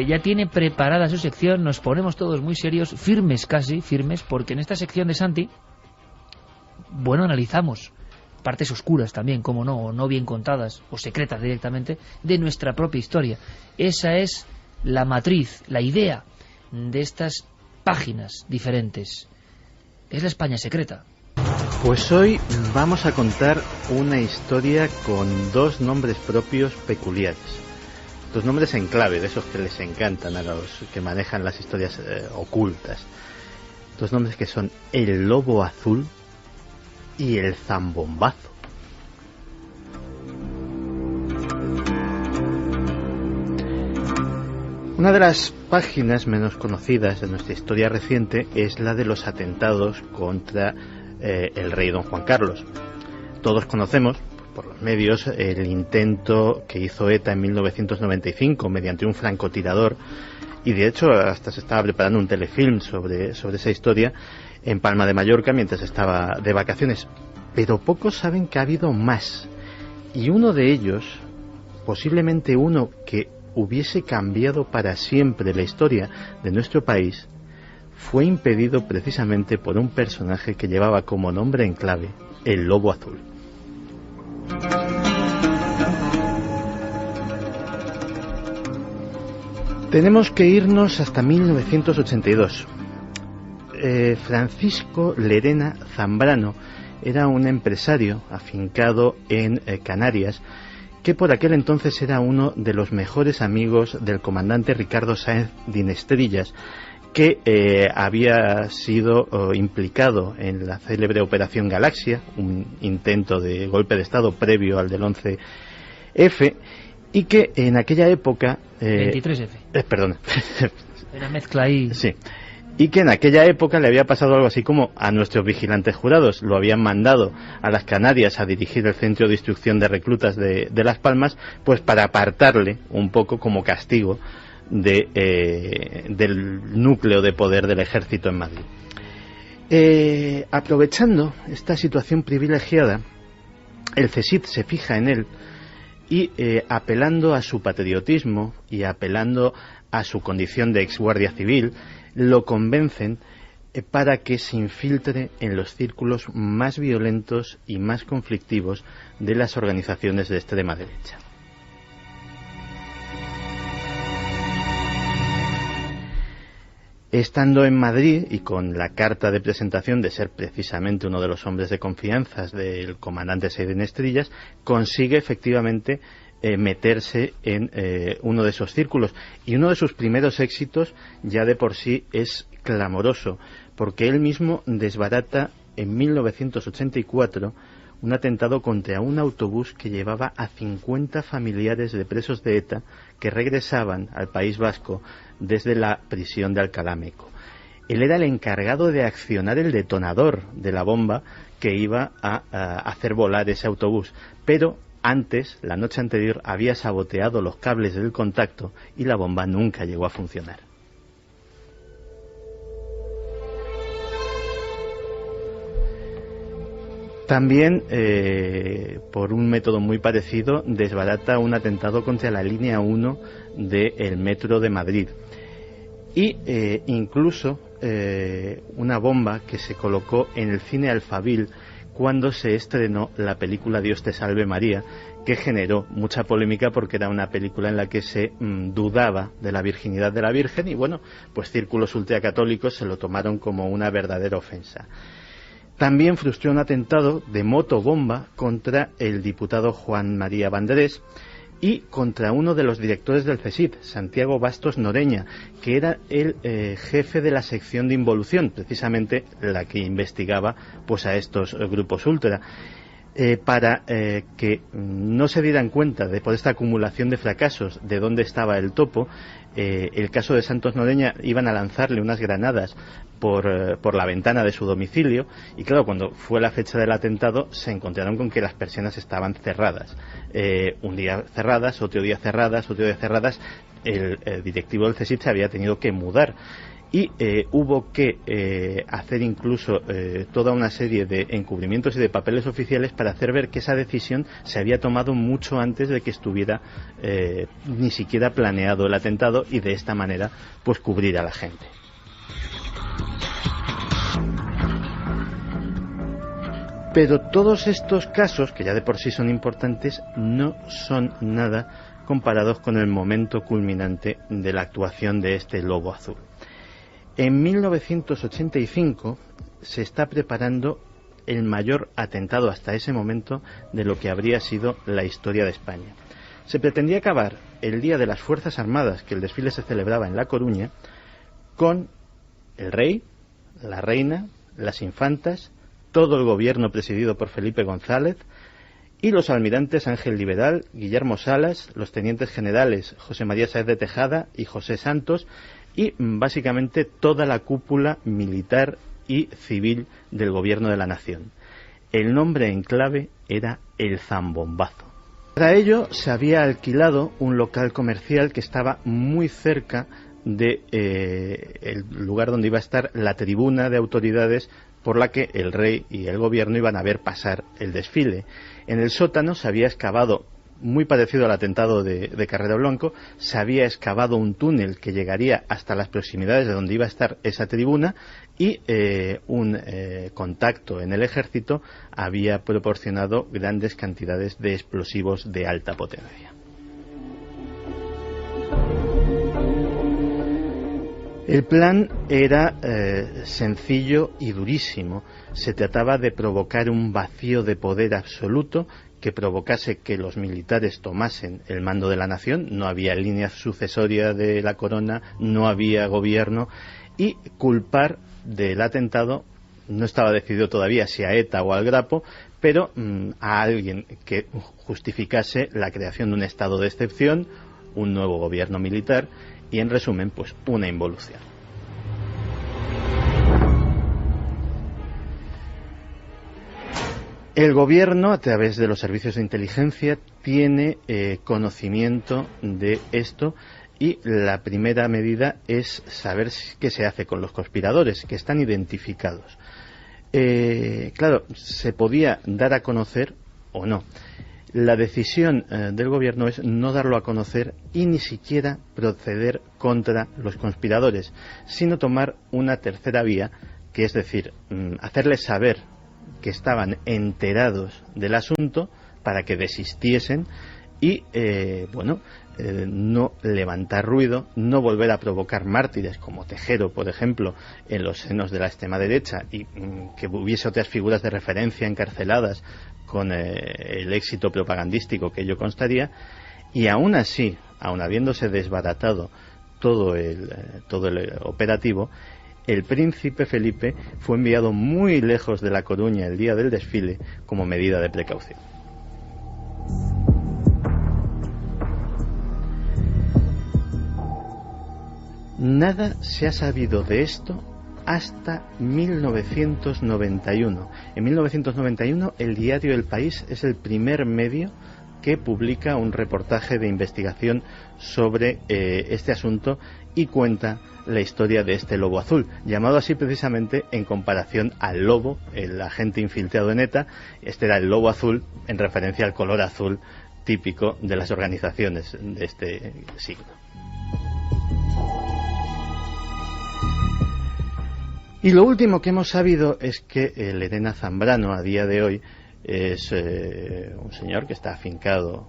Ya tiene preparada su sección, nos ponemos todos muy serios, firmes, porque en esta sección de Santi, bueno, analizamos partes oscuras también, como no, o no bien contadas, o secretas directamente, de nuestra propia historia. Esa es la matriz, la idea de estas páginas diferentes. Es la España secreta. Pues hoy vamos a contar una historia con dos nombres propios peculiares. Dos nombres en clave, de esos que les encantan a los que manejan las historias ocultas. Dos nombres que son el Lobo Azul y el Zambombazo. Una de las páginas menos conocidas de nuestra historia reciente es la de los atentados contra el rey don Juan Carlos. Todos conocemos por los medios el intento que hizo ETA en 1995 mediante un francotirador, y de hecho hasta se estaba preparando un telefilm sobre esa historia en Palma de Mallorca mientras estaba de vacaciones. Pero pocos saben que ha habido más, y uno de ellos, posiblemente uno que hubiese cambiado para siempre la historia de nuestro país, fue impedido precisamente por un personaje que llevaba como nombre en clave el Lobo Azul. Tenemos que irnos hasta 1982. Francisco Lerena Zambrano era un empresario afincado en Canarias, que por aquel entonces era uno de los mejores amigos del comandante Ricardo Sáenz Dinestrillas, que había sido implicado en la célebre Operación Galaxia, un intento de golpe de Estado previo al del 11F, y que en aquella época... 23F. Perdón. Una mezcla ahí... Sí. Y que en aquella época le había pasado algo así como a nuestros vigilantes jurados. Lo habían mandado a las Canarias a dirigir el centro de instrucción de reclutas de Las Palmas, pues para apartarle un poco como castigo del núcleo de poder del ejército en Madrid. Aprovechando esta situación privilegiada, el CSIC se fija en él y apelando a su patriotismo y apelando a su condición de exguardia civil, lo convencen para que se infiltre en los círculos más violentos y más conflictivos de las organizaciones de extrema derecha. Estando en Madrid y con la carta de presentación de ser precisamente uno de los hombres de confianza del comandante Sáenz Dinestrillas, consigue efectivamente meterse en uno de esos círculos, y uno de sus primeros éxitos ya de por sí es clamoroso, porque él mismo desbarata en 1984 un atentado contra un autobús que llevaba a 50 familiares de presos de ETA que regresaban al País Vasco desde la prisión de Alcalá Meco. Él era el encargado de accionar el detonador de la bomba que iba a hacer volar ese autobús, pero antes, la noche anterior, había saboteado los cables del contacto y la bomba nunca llegó a funcionar. También, por un método muy parecido, desbarata un atentado contra la línea 1 del metro de Madrid. Y incluso una bomba que se colocó en el cine Alfabil cuando se estrenó la película Dios te salve María, que generó mucha polémica porque era una película en la que se dudaba de la virginidad de la Virgen, y bueno, pues círculos ultracatólicos se lo tomaron como una verdadera ofensa. También frustró un atentado de motobomba contra el diputado Juan María Vandrés y contra uno de los directores del CSIC, Santiago Bastos Noreña, que era el jefe de la sección de involución, precisamente la que investigaba pues a estos grupos ultra. Para que no se dieran cuenta de por esta acumulación de fracasos de dónde estaba el topo, el caso de Santos Noreña, iban a lanzarle unas granadas por la ventana de su domicilio, y claro, cuando fue la fecha del atentado se encontraron con que las persianas estaban cerradas, un día cerradas, otro día cerradas, otro día cerradas. El directivo del CSIC se había tenido que mudar y hubo que hacer incluso toda una serie de encubrimientos y de papeles oficiales para hacer ver que esa decisión se había tomado mucho antes de que estuviera ni siquiera planeado el atentado, y de esta manera pues cubrir a la gente. Pero todos estos casos, que ya de por sí son importantes, no son nada comparados con el momento culminante de la actuación de este lobo azul. En 1985 se está preparando el mayor atentado hasta ese momento de lo que habría sido la historia de España. Se pretendía acabar el Día de las Fuerzas Armadas, que el desfile se celebraba en La Coruña, con el rey, la reina, las infantas, todo el gobierno presidido por Felipe González y los almirantes Ángel Liberal, Guillermo Salas, los tenientes generales José María Sáez de Tejada y José Santos y básicamente toda la cúpula militar y civil del gobierno de la nación. El nombre en clave era el Zambombazo. Para ello se había alquilado un local comercial que estaba muy cerca de el lugar donde iba a estar la tribuna de autoridades por la que el rey y el gobierno iban a ver pasar el desfile. En el sótano se había excavado, muy parecido al atentado de Carrero Blanco, se había excavado un túnel que llegaría hasta las proximidades de donde iba a estar esa tribuna y un contacto en el ejército había proporcionado grandes cantidades de explosivos de alta potencia. El plan era sencillo y durísimo. Se trataba de provocar un vacío de poder absoluto que provocase que los militares tomasen el mando de la nación. No había línea sucesoria de la corona, no había gobierno, y culpar del atentado, no estaba decidido todavía si a ETA o al Grapo, pero a alguien que justificase la creación de un estado de excepción, un nuevo gobierno militar y, en resumen, pues una involución. El gobierno, a través de los servicios de inteligencia, tiene conocimiento de esto y la primera medida es saber qué se hace con los conspiradores, que están identificados. Claro, se podía dar a conocer o no. La decisión del gobierno es no darlo a conocer y ni siquiera proceder contra los conspiradores, sino tomar una tercera vía, que es decir, hacerles saber que estaban enterados del asunto para que desistiesen y, no levantar ruido, no volver a provocar mártires como Tejero, por ejemplo, en los senos de la extrema derecha y que hubiese otras figuras de referencia encarceladas con el éxito propagandístico que ello constaría. Y aún así, aun habiéndose desbaratado todo el operativo, el príncipe Felipe fue enviado muy lejos de La Coruña el día del desfile como medida de precaución. Nada se ha sabido de esto hasta 1991. En 1991 el diario El País es el primer medio que publica un reportaje de investigación sobre este asunto y cuenta la historia de este lobo azul, llamado así precisamente en comparación al lobo, el agente infiltrado en ETA. Este era el lobo azul en referencia al color azul típico de las organizaciones de este signo. Y lo último que hemos sabido es que Lerena Zambrano a día de hoy es un señor que está afincado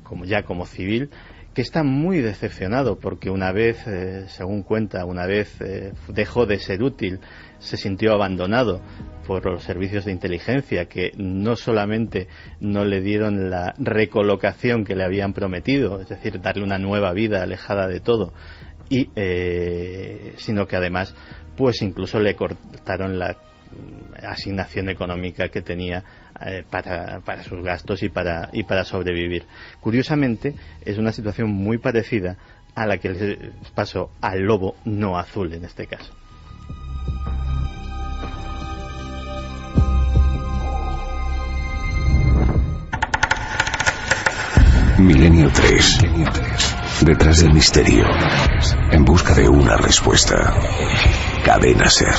como civil, que está muy decepcionado porque una vez, según cuenta, dejó de ser útil, se sintió abandonado por los servicios de inteligencia, que no solamente no le dieron la recolocación que le habían prometido, es decir, darle una nueva vida alejada de todo, sino que además pues incluso le cortaron la asignación económica que tenía para sus gastos y para sobrevivir. Curiosamente, es una situación muy parecida a la que les pasó al lobo no azul en este caso. Milenio 3. Detrás del misterio. En busca de una respuesta. Cadena Ser.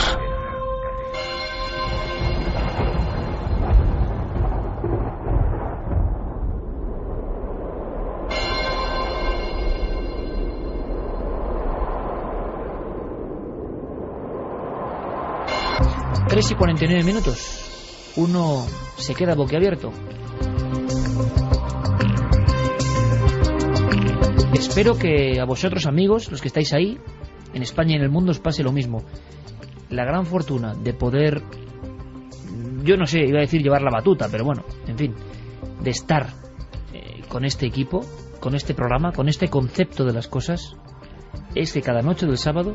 Tres y 49 minutos. uno se queda boquiabierto. Espero que a vosotros, amigos, los que estáis ahí, en España y en el mundo, os pase lo mismo. La gran fortuna de poder, yo no sé, iba a decir llevar la batuta, pero bueno, en fin, de estar con este equipo, con este programa, con este concepto de las cosas, es que cada noche del sábado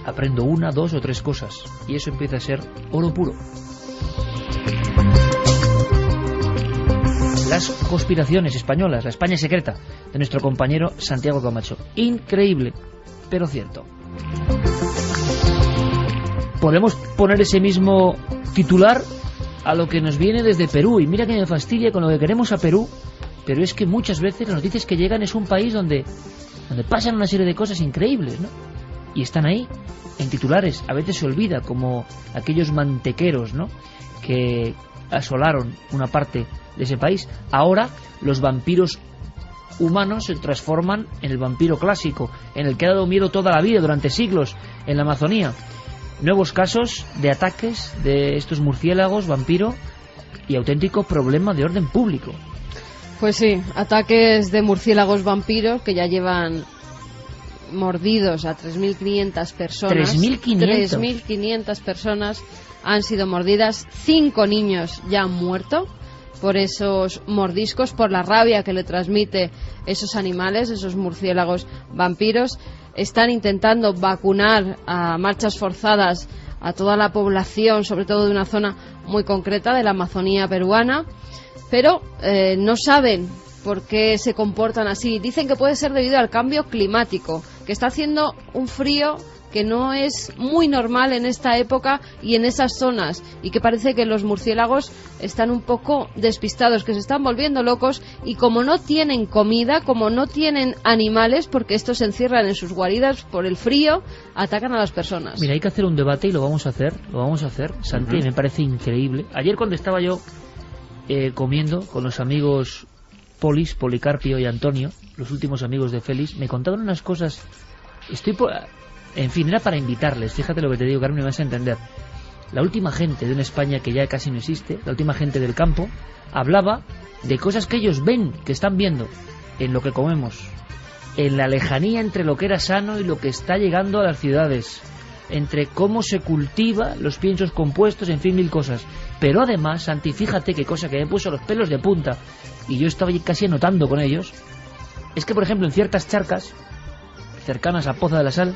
aprendo 1, 2 o 3 cosas, y eso empieza a ser oro puro. Las conspiraciones españolas, la España secreta de nuestro compañero Santiago Camacho. Increíble, pero cierto. Podemos poner ese mismo titular a lo que nos viene desde Perú, y mira que me fastidia con lo que queremos a Perú, pero es que muchas veces las noticias que llegan es un país donde pasan una serie de cosas increíbles, ¿no? Y están ahí, en titulares. A veces se olvida, como aquellos mantequeros, ¿no?, que asolaron una parte de ese país. Ahora los vampiros humanos se transforman en el vampiro clásico, en el que ha dado miedo toda la vida, durante siglos, en la Amazonía. Nuevos casos de ataques de estos murciélagos vampiro y auténtico problema de orden público. Pues sí, ataques de murciélagos vampiros que ya llevan mordidos a 3.500 personas. 3.500 personas han sido mordidas. 5 niños ya han muerto por esos mordiscos, por la rabia que le transmite esos animales, esos murciélagos vampiros. Están intentando vacunar a marchas forzadas a toda la población, sobre todo de una zona muy concreta de la Amazonía peruana, pero no saben por qué se comportan así. Dicen que puede ser debido al cambio climático, que está haciendo un frío que no es muy normal en esta época y en esas zonas, y que parece que los murciélagos están un poco despistados, que se están volviendo locos, y como no tienen comida, como no tienen animales, porque estos se encierran en sus guaridas por el frío, atacan a las personas. Mira, hay que hacer un debate y lo vamos a hacer, Santi, me parece increíble. Ayer, cuando estaba yo comiendo con los amigos Policarpio y Antonio, los últimos amigos de Félix, me contaron unas cosas. En fin, era para invitarles. Fíjate lo que te digo, Carmen, me vas a entender. La última gente de una España que ya casi no existe, la última gente del campo, hablaba de cosas que ellos ven, que están viendo en lo que comemos, en la lejanía entre lo que era sano y lo que está llegando a las ciudades, entre cómo se cultiva los piensos compuestos, en fin, 1000 cosas. Pero además, Santi, fíjate qué cosa que me puso los pelos de punta, y yo estaba casi anotando con ellos, es que, por ejemplo, en ciertas charcas cercanas a Poza de la Sal,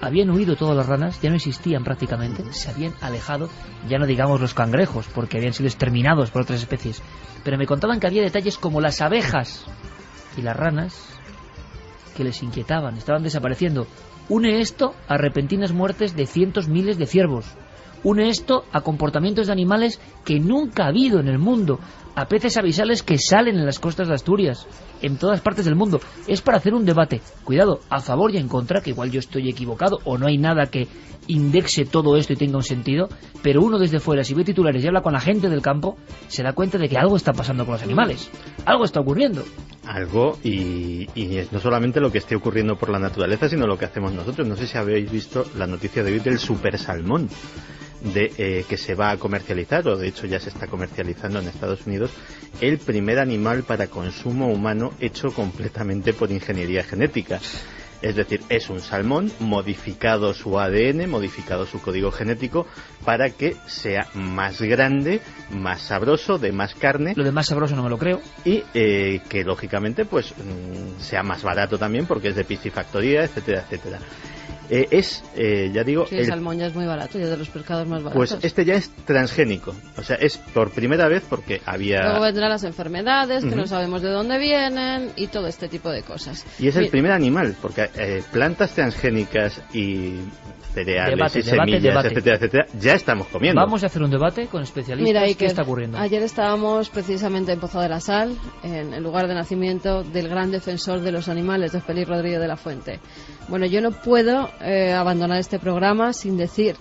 habían huido todas las ranas, ya no existían prácticamente, se habían alejado, ya no digamos los cangrejos, porque habían sido exterminados por otras especies, pero me contaban que había detalles como las abejas y las ranas que les inquietaban, estaban desapareciendo. Une esto a repentinas muertes de cientos, miles de ciervos. Une esto a comportamientos de animales que nunca ha habido en el mundo, a peces abisales que salen en las costas de Asturias, en todas partes del mundo. Es para hacer un debate, cuidado, a favor y en contra, que igual yo estoy equivocado o no hay nada que indexe todo esto y tenga un sentido, pero uno desde fuera, si ve titulares y habla con la gente del campo, se da cuenta de que algo está pasando con los animales, algo está ocurriendo. Algo, y no solamente lo que esté ocurriendo por la naturaleza, sino lo que hacemos nosotros. No sé si habéis visto la noticia de hoy del super salmón que se va a comercializar, o de hecho ya se está comercializando en Estados Unidos, el primer animal para consumo humano hecho completamente por ingeniería genética. Es decir, es un salmón, modificado su ADN, modificado su código genético para que sea más grande, más sabroso, de más carne. Lo de más sabroso no me lo creo. Y que lógicamente pues sea más barato también, porque es de piscifactoría, etcétera, etcétera. Ya digo... Sí, el salmón ya es muy barato, ya de los pescados más baratos. Pues este ya es transgénico, o sea, es por primera vez porque había... Luego vendrán las enfermedades, que no sabemos de dónde vienen, y todo este tipo de cosas. Y es el primer animal, porque plantas transgénicas y cereales y semillas, etcétera, etcétera, ya estamos comiendo. Vamos a hacer un debate con especialistas. Mira, ¿Qué está ocurriendo? Ayer estábamos precisamente en Poza de la Sal, en el lugar de nacimiento del gran defensor de los animales, de Félix Rodríguez de la Fuente. Bueno, yo no puedo abandonar este programa sin decir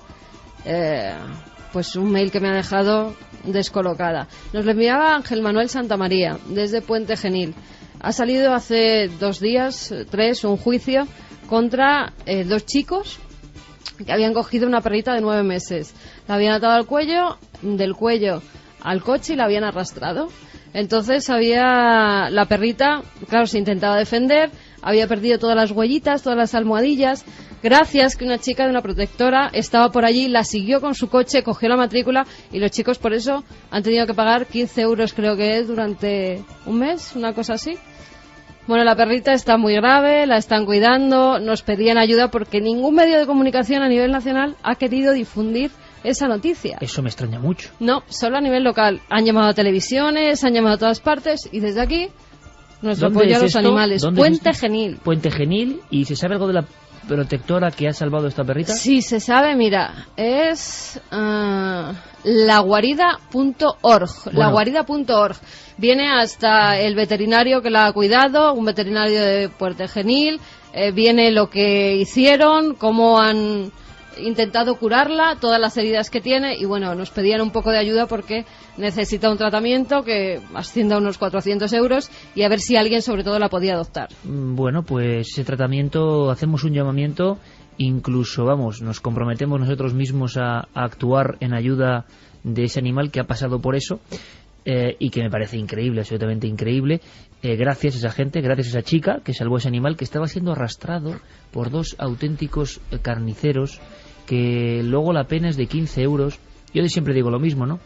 pues un mail que me ha dejado descolocada. Nos lo enviaba Ángel Manuel Santamaría desde Puente Genil. Ha salido hace 2 días, 3, un juicio contra 2 chicos que habían cogido una perrita de 9 meses. La habían atado al cuello, del cuello al coche y la habían arrastrado. Entonces la perrita, claro, se intentaba defender, había perdido todas las huellitas, todas las almohadillas. Gracias que una chica de una protectora estaba por allí, la siguió con su coche, cogió la matrícula y los chicos por eso han tenido que pagar 15 euros, creo que es, durante un mes, una cosa así. Bueno, la perrita está muy grave, la están cuidando, nos pedían ayuda porque ningún medio de comunicación a nivel nacional ha querido difundir esa noticia. Eso me extraña mucho. No, solo a nivel local. Han llamado a televisiones, han llamado a todas partes y desde aquí nuestro apoyo a los animales. Puente Genil. Puente Genil. ¿Y se sabe algo de la protectora que ha salvado a esta perrita? Sí, se sabe, mira, es laguarida.org. Bueno. Laguarida.org. Viene hasta el veterinario que la ha cuidado, un veterinario de Puente Genil, viene lo que hicieron, cómo han intentado curarla, todas las heridas que tiene, y bueno, nos pedían un poco de ayuda porque necesita un tratamiento que asciende a unos 400 euros y a ver si alguien sobre todo la podía adoptar. Bueno, pues ese tratamiento, hacemos un llamamiento, incluso, vamos, nos comprometemos nosotros mismos a actuar en ayuda de ese animal que ha pasado por eso. Y que me parece increíble, absolutamente increíble. Gracias a esa gente, gracias a esa chica que salvó ese animal que estaba siendo arrastrado por dos auténticos carniceros, que luego la pena es de 15 euros. Yo siempre digo lo mismo, ¿no?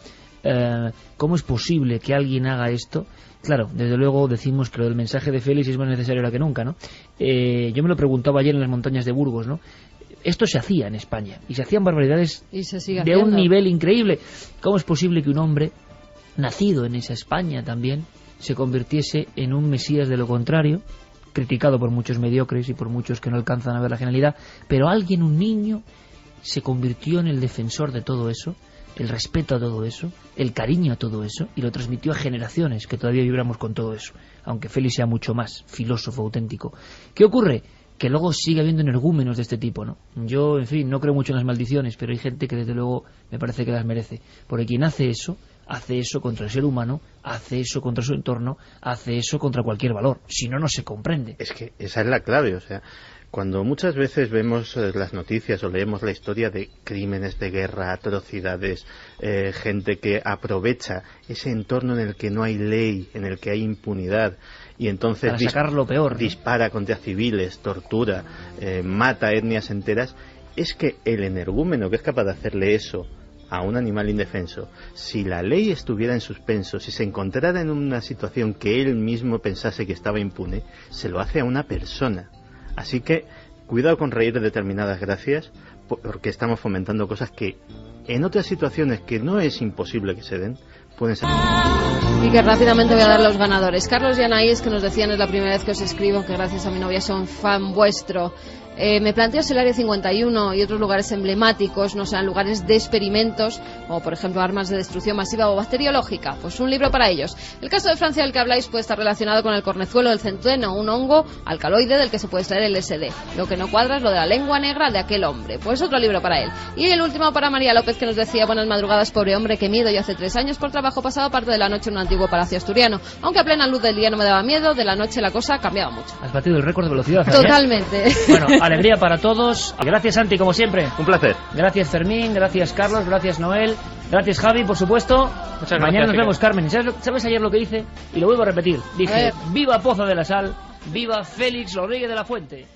¿Cómo es posible que alguien haga esto? Claro, desde luego decimos que lo del mensaje de Félix es más necesario ahora que nunca, ¿no? Yo me lo preguntaba ayer en las montañas de Burgos, ¿no? Esto se hacía en España y se hacían barbaridades de un nivel increíble. ¿Cómo es posible que un hombre nacido en esa España también se convirtiese en un mesías de lo contrario, criticado por muchos mediocres y por muchos que no alcanzan a ver la genialidad, pero alguien, un niño, se convirtió en el defensor de todo eso, el respeto a todo eso, el cariño a todo eso, y lo transmitió a generaciones que todavía vibramos con todo eso, aunque Félix sea mucho más filósofo auténtico. ¿Qué ocurre? Que luego sigue habiendo energúmenos de este tipo, ¿no? Yo, en fin, no creo mucho en las maldiciones, pero hay gente que desde luego me parece que las merece, porque quien hace eso contra el ser humano, hace eso contra su entorno, hace eso contra cualquier valor. Si no, no se comprende. Es que esa es la clave, o sea, cuando muchas veces vemos las noticias o leemos la historia de crímenes de guerra, atrocidades, gente que aprovecha ese entorno en el que no hay ley, en el que hay impunidad, y entonces para sacar lo peor, ¿no? Dispara contra civiles, tortura, mata a etnias enteras, es que el energúmeno que es capaz de hacerle eso a un animal indefenso, si la ley estuviera en suspenso, si se encontrara en una situación que él mismo pensase que estaba impune, se lo hace a una persona. Así que cuidado con reír de determinadas gracias, porque estamos fomentando cosas que en otras situaciones que no es imposible que se den, pueden ser. Y que rápidamente voy a dar los ganadores. Carlos y Anaís, que nos decían, es la primera vez que os escribo, que gracias a mi novia son fan vuestro. Me planteo si el Área 51 y otros lugares emblemáticos no sean lugares de experimentos, como por ejemplo armas de destrucción masiva o bacteriológica. Pues un libro para ellos. El caso de Francia del que habláis puede estar relacionado con el cornezuelo del centeno, un hongo alcaloide del que se puede extraer el LSD. Lo que no cuadra es lo de la lengua negra de aquel hombre. Pues otro libro para él. Y el último para María López, que nos decía: buenas madrugadas, pobre hombre, qué miedo. Yo hace 3 años por trabajo pasaba parte de la noche en un antiguo palacio asturiano. Aunque a plena luz del día no me daba miedo, de la noche la cosa cambiaba mucho. Has batido el récord de velocidad. Totalmente. Bueno, alegría para todos. Gracias, Santi, como siempre. Un placer. Gracias, Fermín. Gracias, Carlos. Gracias, Noel. Gracias, Javi, por supuesto. Muchas Mañana gracias, nos vemos, Carmen. ¿Sabes ayer lo que hice? Y lo vuelvo a repetir. Dije: viva Pozo de la Sal, viva Félix Rodríguez de la Fuente.